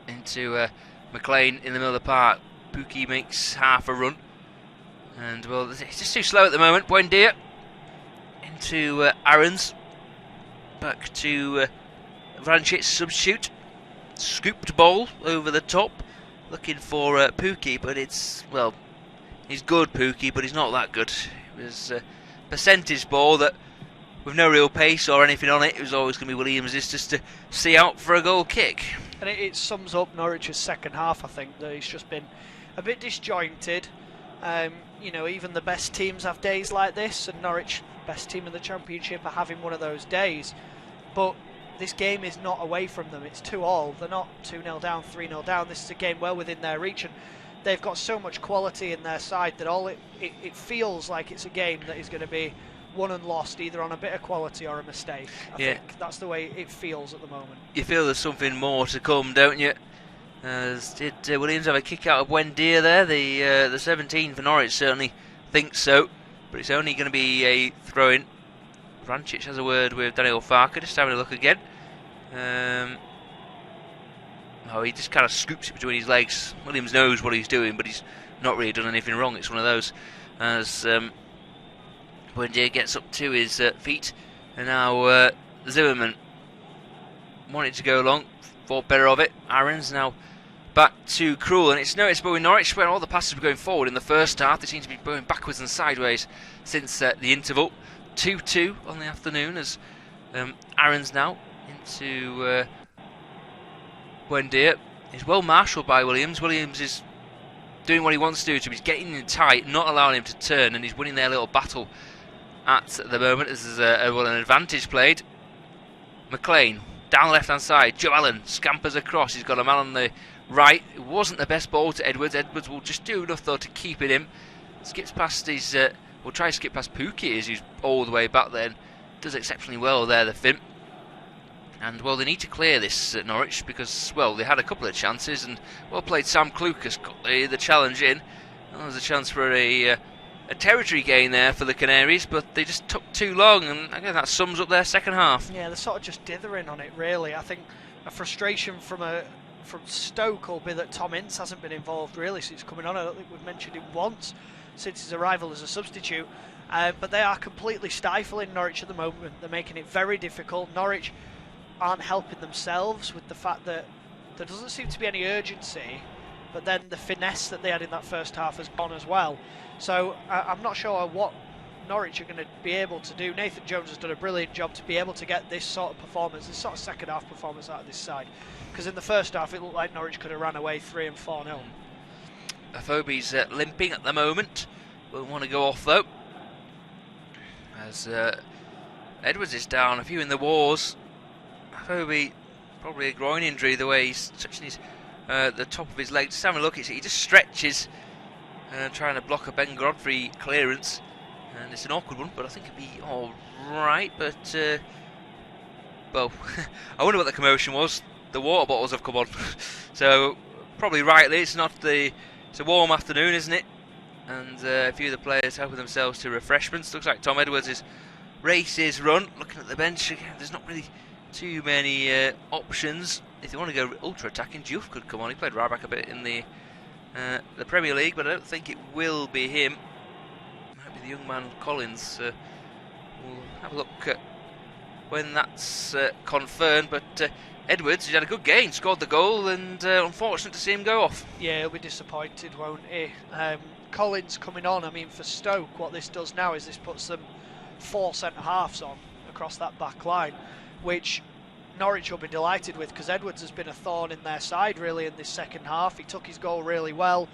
into McLean in the middle of the park. Pookie makes half a run, and well, it's just too slow at the moment. Buendia into Aaron's. Back to Vrancic, substitute. Scooped ball over the top. Looking for Pookie, but it's, well, he's good, Pookie, but he's not that good. It was a percentage ball that with no real pace or anything on it. It was always going to be Williams just to see out for a goal kick. And it sums up Norwich's second half, I think, that it's just been a bit disjointed. You know, even the best teams have days like this, and Norwich, best team in the Championship, are having one of those days. But this game is not away from them. It's 2-2. They're not 2-0 down, 3-0 down. This is a game well within their reach, and they've got so much quality in their side that it feels like it's a game that is going to be won and lost either on a bit of quality or a mistake. I think that's the way it feels at the moment. You feel there's something more to come, don't you? Did Williams have a kick out of Buendia there? The 17 for Norwich certainly thinks so, but it's only going to be a throw-in. Vrancic has a word with Daniel Farker, just having a look again. He just kind of scoops it between his legs. Williams knows what he's doing, but he's not really done anything wrong. It's one of those. As Buendia gets up to his feet, and now Zimmerman wanted to go long, thought better of it. Aaron's now back to Krul, and it's noticeable in Norwich where all the passes were going forward in the first half. They seem to be going backwards and sideways since the interval. 2-2 on the afternoon as Aaron's now into Buendia. He's well marshalled by Williams. Williams is doing what he wants to do. He's getting in tight, not allowing him to turn, and he's winning their little battle at the moment. This is an advantage played. McLean down the left hand side. Joe Allen scampers across. He's got a man on the right. It wasn't the best ball to Edwards. Edwards will just do enough though to keep it in. Skips past his will try to skip past Pookie, who's all the way back then. Does exceptionally well there, the Finn. And, well, they need to clear this at Norwich because, well, they had a couple of chances, and well played Sam Klukas got the challenge in. Well, there's a chance for a territory gain there for the Canaries, but they just took too long, and again, that sums up their second half. Yeah, they're sort of just dithering on it, really. I think a frustration from Stoke will be that Tom Ince hasn't been involved, really, since coming on. I don't think we've mentioned him once since his arrival as a substitute. But they are completely stifling Norwich at the moment. They're making it very difficult. Norwich aren't helping themselves with the fact that there doesn't seem to be any urgency, but then the finesse that they had in that first half has gone as well. So I'm not sure what Norwich are going to be able to do. Nathan Jones has done a brilliant job to be able to get this sort of performance, this sort of second half performance out of this side, because in the first half it looked like Norwich could have ran away 3 and 4-0. Afobe's limping at the moment. Won't want to go off though, as Edwards is down, a few in the wars. Afobe, probably a groin injury, the way he's touching his the top of his leg. Just having a look, he just stretches, trying to block a Ben Godfrey clearance, and it's an awkward one, but I think it'll be all right. But well, I wonder what the commotion was. The water bottles have come on, so probably rightly. It's a warm afternoon, isn't it? And a few of the players helping themselves to refreshments. Looks like Tom Edwards' race is run. Looking at the bench again, there's not really too many options. If you want to go ultra attacking, Diouf could come on. He played right back a bit in the Premier League, but I don't think it will be him. Might be the young man Collins. We'll have a look at when that's confirmed. But Edwards, he had a good game, scored the goal, and unfortunate to see him go off. Yeah, he'll be disappointed, won't he? Collins coming on. I mean, for Stoke, what this does now is this puts them 4 centre-halves on across that back line, which Norwich will be delighted with, because Edwards has been a thorn in their side really in this second half. He took his goal really well,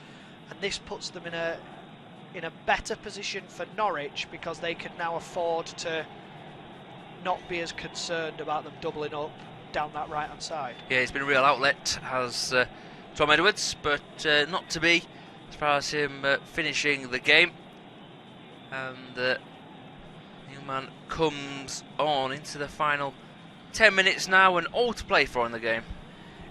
and this puts them in a better position for Norwich, because they can now afford to not be as concerned about them doubling up down that right hand side. Yeah, he's been a real outlet, has Tom Edwards, but not to be as far as him finishing the game. And the young man comes on into the final 10 minutes now, and all to play for in the game.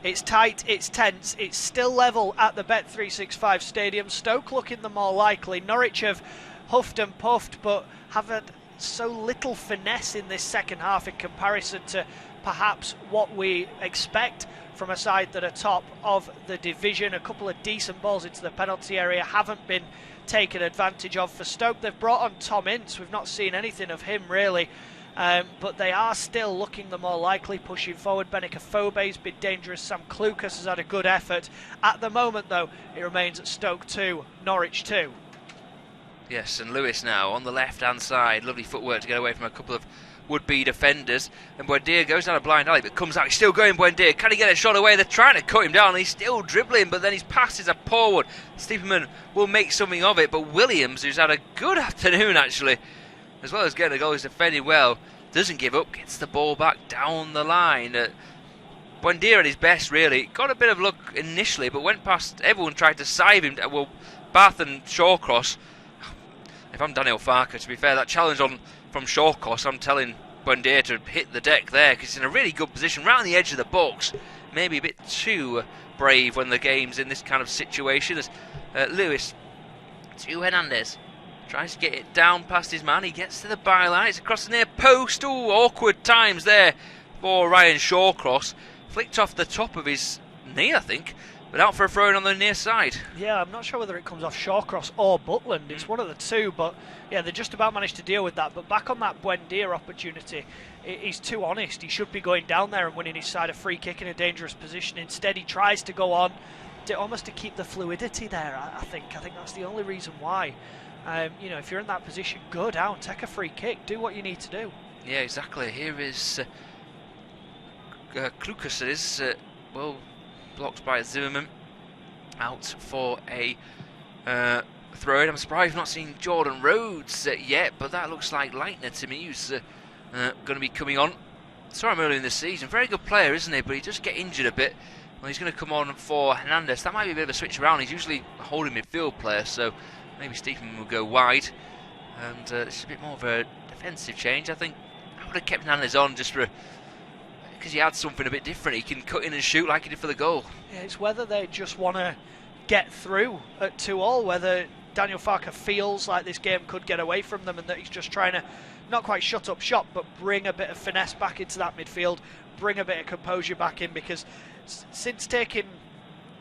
It's tight, it's tense, it's still level at the Bet365 Stadium. Stoke looking the more likely. Norwich have huffed and puffed, but have had so little finesse in this second half in comparison to perhaps what we expect from a side that are top of the division. A couple of decent balls into the penalty area haven't been taken advantage of for Stoke. They've brought on Tom Ince. We've not seen anything of him really, but they are still looking the more likely, pushing forward. Benik Afobe's been dangerous. Sam Klukas has had a good effort. At the moment though, it remains at Stoke 2, Norwich 2. Yes, and Lewis now on the left-hand side. Lovely footwork to get away from a couple of would-be defenders. And Buendia goes down a blind alley, but comes out. He's still going, Buendia. Can he get a shot away? They're trying to cut him down, and he's still dribbling, but then his pass is a poor one. Stiepermann will make something of it, but Williams, who's had a good afternoon, actually, as well as getting a goal, he's defended well, doesn't give up, gets the ball back down the line. Buendia at his best, really. Got a bit of luck initially, but went past everyone, tried to save him. Well, Bath and Shawcross. If I'm Daniel Farker, to be fair, that challenge from Shawcross, I'm telling Buendia to hit the deck there, because he's in a really good position, right on the edge of the box. Maybe a bit too brave when the game's in this kind of situation. As Lewis to Hernandez. Tries to get it down past his man. He gets to the byline. It's across the near post. Ooh, awkward times there for Ryan Shawcross. Flicked off the top of his knee, I think, but out for a throw in on the near side. Yeah, I'm not sure whether it comes off Shawcross or Butland. It's one of the two, but yeah, they just about managed to deal with that. But back on that Buendia opportunity, he's too honest. He should be going down there and winning his side a free kick in a dangerous position. Instead, he tries to go on, almost to keep the fluidity there. I think that's the only reason why. You know, if you're in that position, go down, take a free kick, do what you need to do. Yeah, exactly. Here is Klukas, well, blocked by Zimmerman, out for a throw in. I'm surprised I've not seen Jordan Rhodes yet, but that looks like Leitner to me, who's going to be coming on. Saw him earlier in the season. Very good player, isn't he? But he does get injured a bit. Well, he's going to come on for Hernandez. That might be a bit of a switch around. He's usually a holding midfield player, so maybe Stephen will go wide, and this is a bit more of a defensive change. I think I would have kept Hernandez on just for because he had something a bit different. He can cut in and shoot like he did for the goal. Yeah, it's whether they just want to get through at 2-2, whether Daniel Farker feels like this game could get away from them and that he's just trying to not quite shut up shop, but bring a bit of finesse back into that midfield, bring a bit of composure back in, because since taking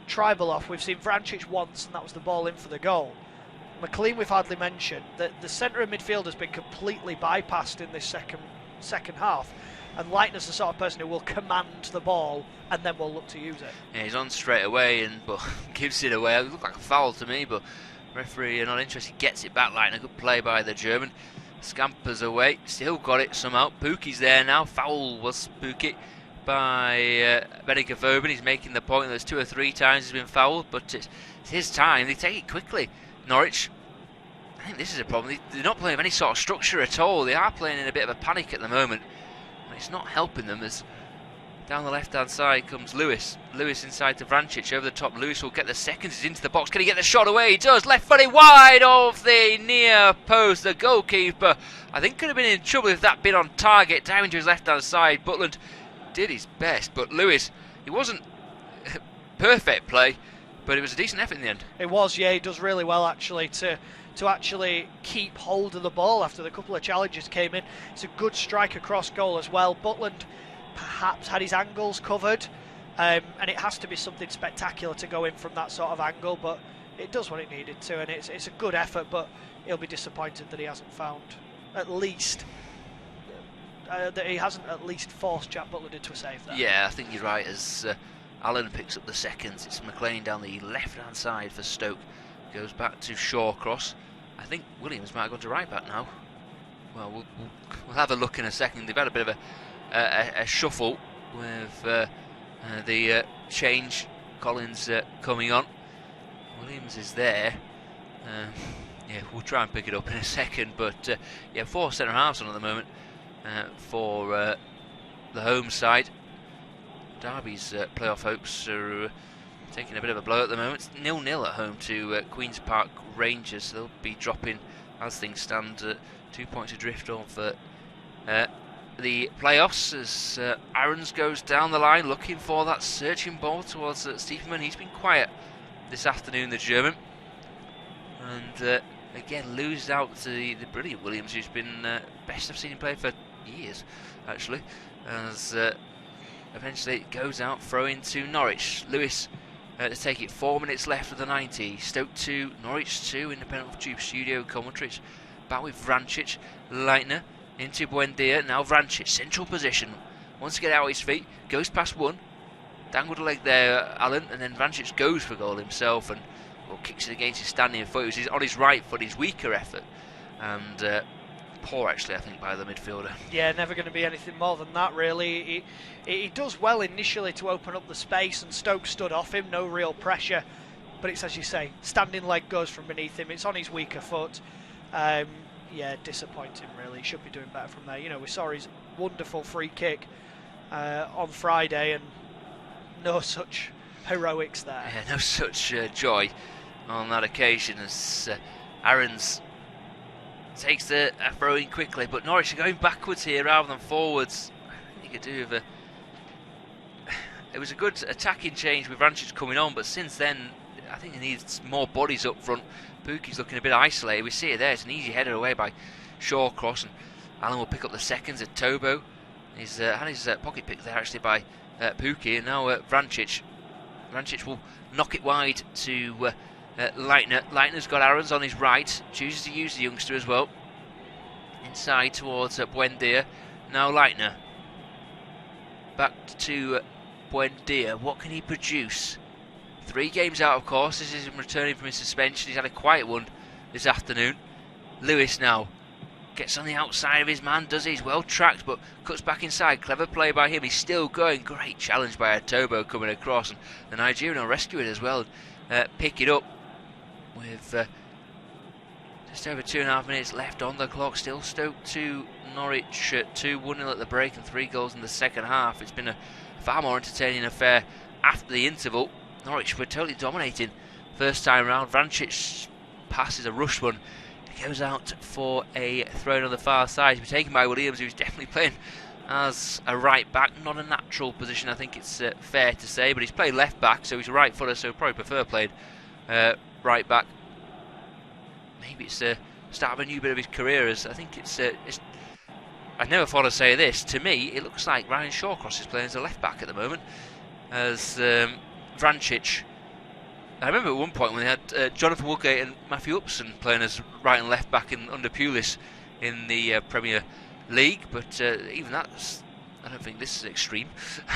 Tribal off, we've seen Vrancic once, and that was the ball in for the goal. McLean we've hardly mentioned. That the centre of midfield has been completely bypassed in this second half, and Leitner's the sort of person who will command the ball and then will look to use it. Yeah, he's on straight away but gives it away. It looked like a foul to me, but referee not interested, gets it back. Leitner, good play by the German. Scampers away, still got it somehow. Pukki's there now. Foul was Pukki by Benica Vobin. He's making the point that there's 2 or 3 times he's been fouled, but it's his time. They take it quickly. Norwich, I think this is a problem. They're not playing with any sort of structure at all. They are playing in a bit of a panic at the moment, and it's not helping them. As down the left-hand side comes Lewis. Lewis inside to Vrancic, over the top. Lewis will get the seconds. He's into the box. Can he get the shot away? He does. Left-footed wide of the near post. The goalkeeper, I think, could have been in trouble if that been on target. Down to his left-hand side. Butland did his best, but Lewis, he wasn't perfect play, but it was a decent effort in the end. It was, yeah. He does really well actually to actually keep hold of the ball after the couple of challenges came in. It's a good strike across goal as well. Butland perhaps had his angles covered, and it has to be something spectacular to go in from that sort of angle, but it does what it needed to, and it's a good effort, but he'll be disappointed that he hasn't found at least that he hasn't at least forced Jack Butland into a save there. Yeah, I think you're right. As Allen picks up the seconds, it's McLean down the left-hand side for Stoke. Goes back to Shawcross. I think Williams might have gone to right back now. Well, we'll have a look in a second. They've had a bit of a shuffle with the change. Collins coming on. Williams is there. Yeah, we'll try and pick it up in a second. But yeah, 4 centre halves on at the moment for the home side. Derby's playoff hopes are taking a bit of a blow at the moment. It's 0-0 at home to Queen's Park Rangers. They'll be dropping, as things stand, 2 points adrift of the playoffs, as Aarons goes down the line looking for that searching ball towards Stiepermann. He's been quiet this afternoon, the German, and again loses out to the brilliant Williams, who's been best I've seen him play for years actually, as eventually it goes out, throw into Norwich. Lewis to take it. 4 minutes left of the 90. Stoke 2, Norwich 2. Independent Tube Studio commentary. Back with Vrancic. Leitner into Buendia. Now Vrancic, central position. Wants to get out his feet. Goes past one. Dangled a leg there, Allen. And then Vrancic goes for goal himself. And or kicks it against his standing foot. It was on his right foot, his weaker effort, and poor actually, I think, by the midfielder. Yeah, never going to be anything more than that, really. He does well initially to open up the space, and Stoke stood off him, no real pressure. But it's, as you say, standing leg goes from beneath him. It's on his weaker foot. Yeah, disappointing, really. He should be doing better from there. You know, we saw his wonderful free kick on Friday, and no such heroics there. Yeah, no such joy on that occasion as Aarons takes a throw in quickly, but Norwich are going backwards here rather than forwards. I think he could do with it was a good attacking change with Vrancic coming on, but since then I think he needs more bodies up front. Pukki's looking a bit isolated. We see it there. It's an easy header away by Shawcross, and Allen will pick up the seconds at Tobo. He's had his pocket pick there actually by Pukki, and now Vrancic. Vrancic will knock it wide to Leitner. Leitner's got Aarons on his right, chooses to use the youngster as well. Inside towards Buendia. Now Leitner. Back to Buendia. What can he produce? 3 games out, of course. This is him returning from his suspension. He's had a quiet one this afternoon. Lewis now gets on the outside of his man, does he? He's well tracked, but cuts back inside. Clever play by him. He's still going. Great challenge by Tobo coming across, and the Nigerian will rescue it as well. Pick it up with just over 2.5 minutes left on the clock. Still Stoke 2, Norwich 2, 1-0 at the break, and 3 goals in the second half. It's been a far more entertaining affair after the interval. Norwich were totally dominating first time round. Vrancic's pass is a rush one. He goes out for a throw on the far side. He's been taken by Williams, who's definitely playing as a right back. Not a natural position, I think it's fair to say, but he's played left back, so he's a right footer, so probably prefer playing right back. Maybe it's the start of a new bit of his career, as I think it's I never thought I'd say this. To me, it looks like Ryan Shawcross is playing as a left back at the moment, as Vrancic. I remember at one point when they had Jonathan Woodgate and Matthew Upson playing as right and left back under Pulis in the Premier League, but even that's, I don't think this is extreme.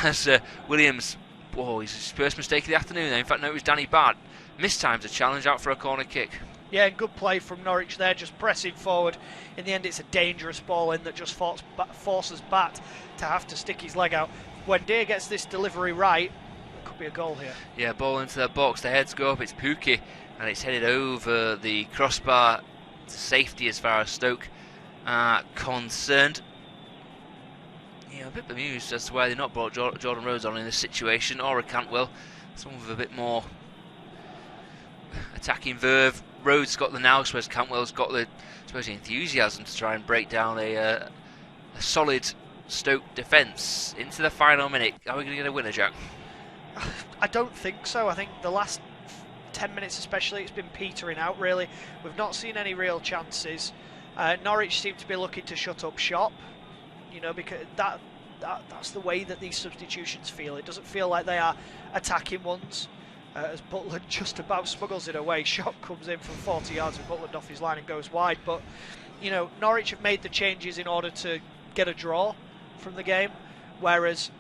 As Williams, his first mistake of the afternoon there. In fact, no, it was Danny Bart. Mistimes a challenge out for a corner kick. Yeah, good play from Norwich there, just pressing forward. In the end, it's a dangerous ball in that just forces Bat to have to stick his leg out. When Deer gets this delivery right, it could be a goal here. Yeah, ball into the box, the heads go up, it's Pukki, and it's headed over the crossbar to safety as far as Stoke are concerned. Yeah, I'm a bit bemused as to why they've not brought Jordan Rhodes on in this situation, or a Cantwell, someone with a bit more attacking verve. Rhodes got the nous, whereas Cantwell's got the, enthusiasm to try and break down a solid Stoke defence. Into the final minute, are we going to get a winner, Jack? I don't think so. I think the last 10 minutes especially, it's been petering out really. We've not seen any real chances. Norwich seem to be looking to shut up shop, you know, because that's the way that these substitutions feel. It doesn't feel like they are attacking ones. As Butland just about smuggles it away. Shot comes in from 40 yards with Butland off his line and goes wide. But, you know, Norwich have made the changes in order to get a draw from the game, whereas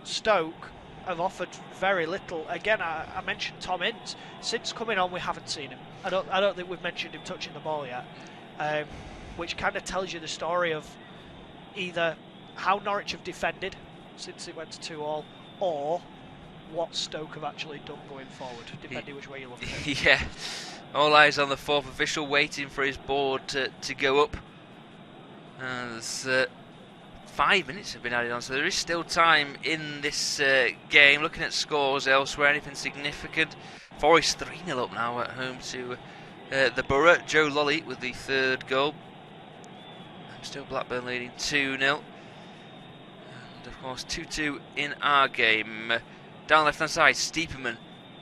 Stoke have offered very little. Again, I mentioned Tom Ince. Since coming on, we haven't seen him. I don't think we've mentioned him touching the ball yet, which kind of tells you the story of either how Norwich have defended since it went to 2-2, or what Stoke have actually done going forward, depending which way you look at it. Yeah, all eyes on the fourth official, waiting for his board to go up. There's 5 minutes have been added on, so there is still time in this game. Looking at scores elsewhere, anything significant? Forest 3-0 up now at home to the Borough. Joe Lolly with the third goal. Still Blackburn leading 2-0. And of course 2-2 in our game. Down left hand side, Stiepermann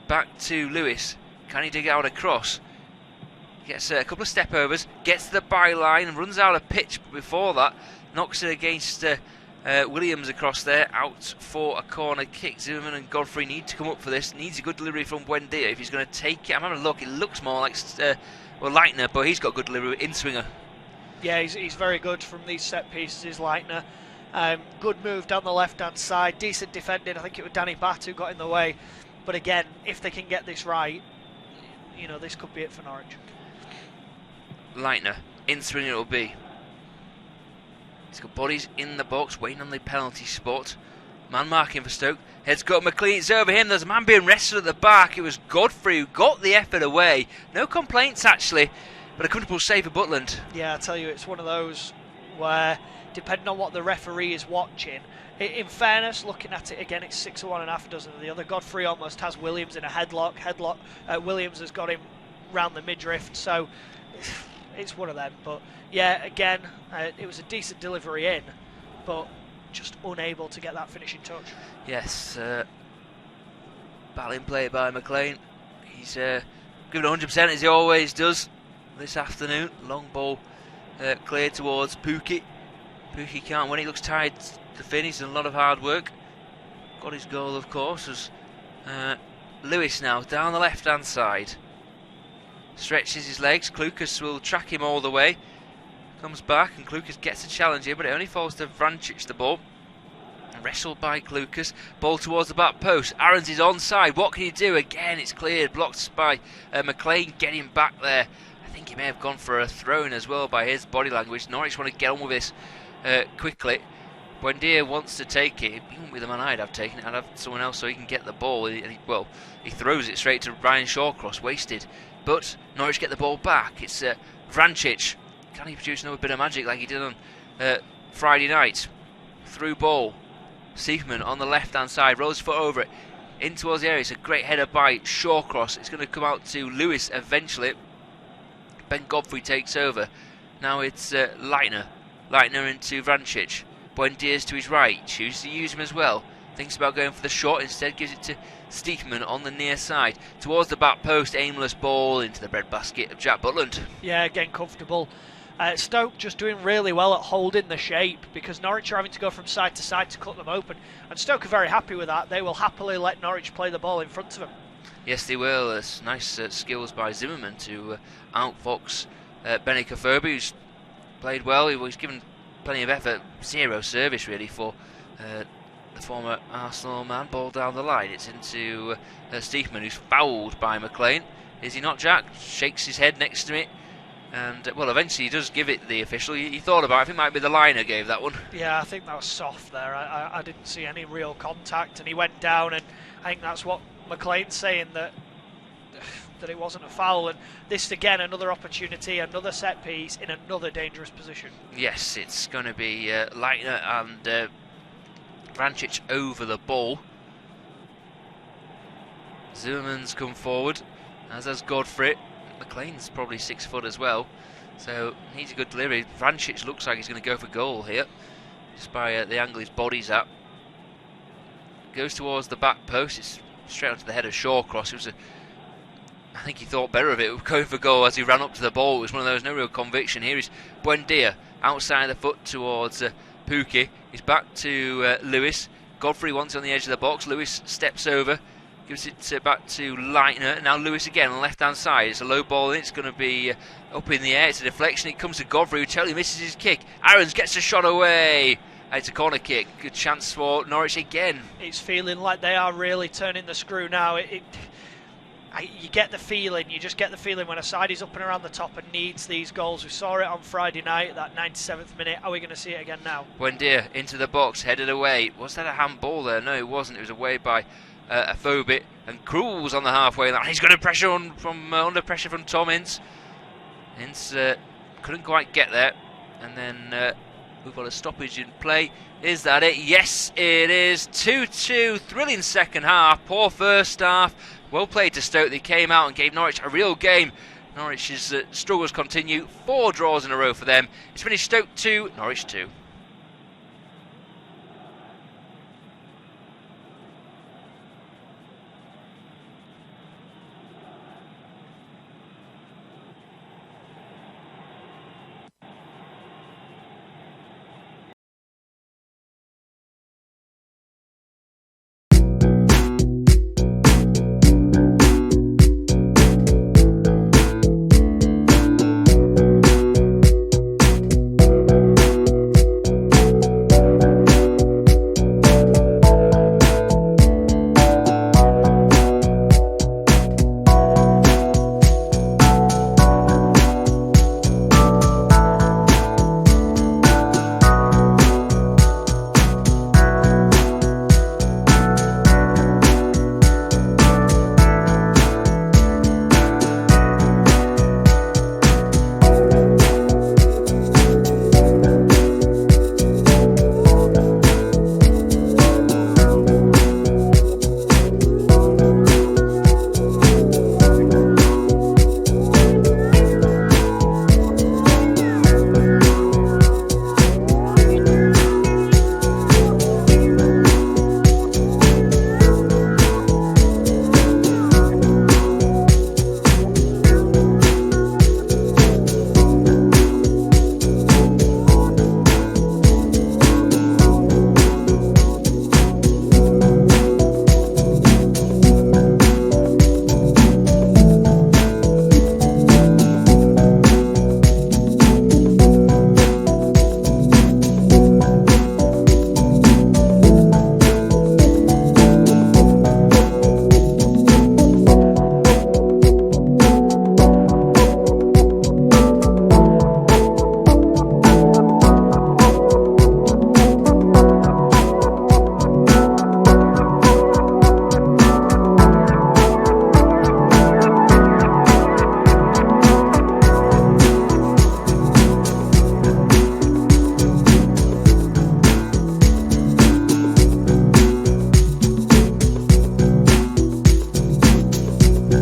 back to Lewis. Can he dig out a cross? Gets a couple of step overs, gets to the byline and runs out of pitch, but before that knocks it against Williams across there, out for a corner kick. Zimmerman and Godfrey need to come up for this. Needs a good delivery from Buendia if he's going to take it. I'm having a look, it looks more like Leitner, but he's got good delivery, in-swinger. Yeah, he's very good from these set pieces, is Leitner. Good move down the left hand side, decent defending. I think it was Danny Batt who got in the way, but again, if they can get this right, this could be it for Norwich. Leitner, in swing it will be. He's got bodies in the box, waiting on the penalty spot. Man marking for Stoke. Heads got McLean. It's over him. There's a man being wrestled at the back. It was Godfrey who got the effort away. No complaints, actually, but a comfortable save for Butland. Yeah, I tell you, it's one of those where, depending on what the referee is watching, in fairness, looking at it again, it's 6 of one and half a dozen of the other. Godfrey almost has Williams in a headlock. Williams has got him round the midriff, so it's one of them. But yeah, again, it was a decent delivery in, but just unable to get that finishing touch. Yes, battling play by McLean. He's given 100% as he always does this afternoon. Long ball cleared towards Pukki. Pukki can't win. He looks tired to finish. He's done a lot of hard work. Got his goal, of course. As Lewis now down the left-hand side. Stretches his legs. Klukas will track him all the way. Comes back and Klukas gets a challenge here, but it only falls to Vrancic, the ball. Wrestled by Klukas. Ball towards the back post. Aarons is onside. What can he do? Again, it's cleared. Blocked by McLean getting back there. I think he may have gone for a throw-in as well by his body language. Norwich want to get on with this quickly. Buendia wants to take it. He wouldn't be the man I'd have taken it. I'd have someone else so he can get the ball. He throws it straight to Ryan Shawcross. Wasted. But Norwich get the ball back. It's Vrancic. Can he produce another bit of magic like he did on Friday night? Through ball. Seifman on the left-hand side, rolls foot over it, in towards the area. It's a great header by Shawcross. It's going to come out to Lewis eventually. Ben Godfrey takes over. Now it's Leitner. Leitner into Vrancic. Buendia's to his right, chooses to use him as well. Thinks about going for the shot, instead gives it to Steekman on the near side. Towards the back post, aimless ball into the breadbasket of Jack Butland. Yeah, again, comfortable. Stoke just doing really well at holding the shape, because Norwich are having to go from side to side to cut them open, and Stoke are very happy with that. They will happily let Norwich play the ball in front of them. Yes, they will. It's nice skills by Zimmerman to outfox Benny Kafobi, who's played well. He's given plenty of effort. Zero service really for the former Arsenal man. Ball down the line. It's into Steekman, who's fouled by McLean. Is he not, Jack? Shakes his head next to it. And, eventually he does give it the official. He thought about it. I think it might be the Leitner gave that one. Yeah, I think that was soft there. I didn't see any real contact, and he went down, and I think that's what McLean's saying, that it wasn't a foul. And this, again, another opportunity, another set piece in another dangerous position. Yes, it's going to be Leitner and Vrancic over the ball. Zimmerman's come forward, as has Godfrey. McLean's probably 6 foot as well, so needs a good delivery. Vrancic looks like he's going to go for goal here, just by the angle his body's at. Goes towards the back post. It's straight onto the head of Shawcross. I think he thought better of it, going for goal as he ran up to the ball. It was one of those, no real conviction. Here is Buendia, outside the foot towards Pukki. He's back to Lewis. Godfrey wants on the edge of the box. Lewis steps over. Gives it back to Leitner. Now Lewis again on the left-hand side. It's a low ball and it's going to be up in the air. It's a deflection. It comes to Godfrey, who totally misses his kick. Aarons gets a shot away. It's a corner kick. Good chance for Norwich again. It's feeling like they are really turning the screw now. You get the feeling, you just get the feeling when a side is up and around the top and needs these goals. We saw it on Friday night, that 97th minute. Are we going to see it again now? Buendia into the box, headed away. Was that a handball there? No, it wasn't. It was away by a Phobit, and Krul's on the halfway line. He's got a pressure under pressure from Tom Ince. Ince couldn't quite get there, and then we've got a stoppage in play. Is that it? Yes, it is. 2-2. Thrilling second half. Poor first half. Well played to Stoke. They came out and gave Norwich a real game. Norwich's struggles continue. 4 draws in a row for them. It's finished Stoke 2, Norwich 2.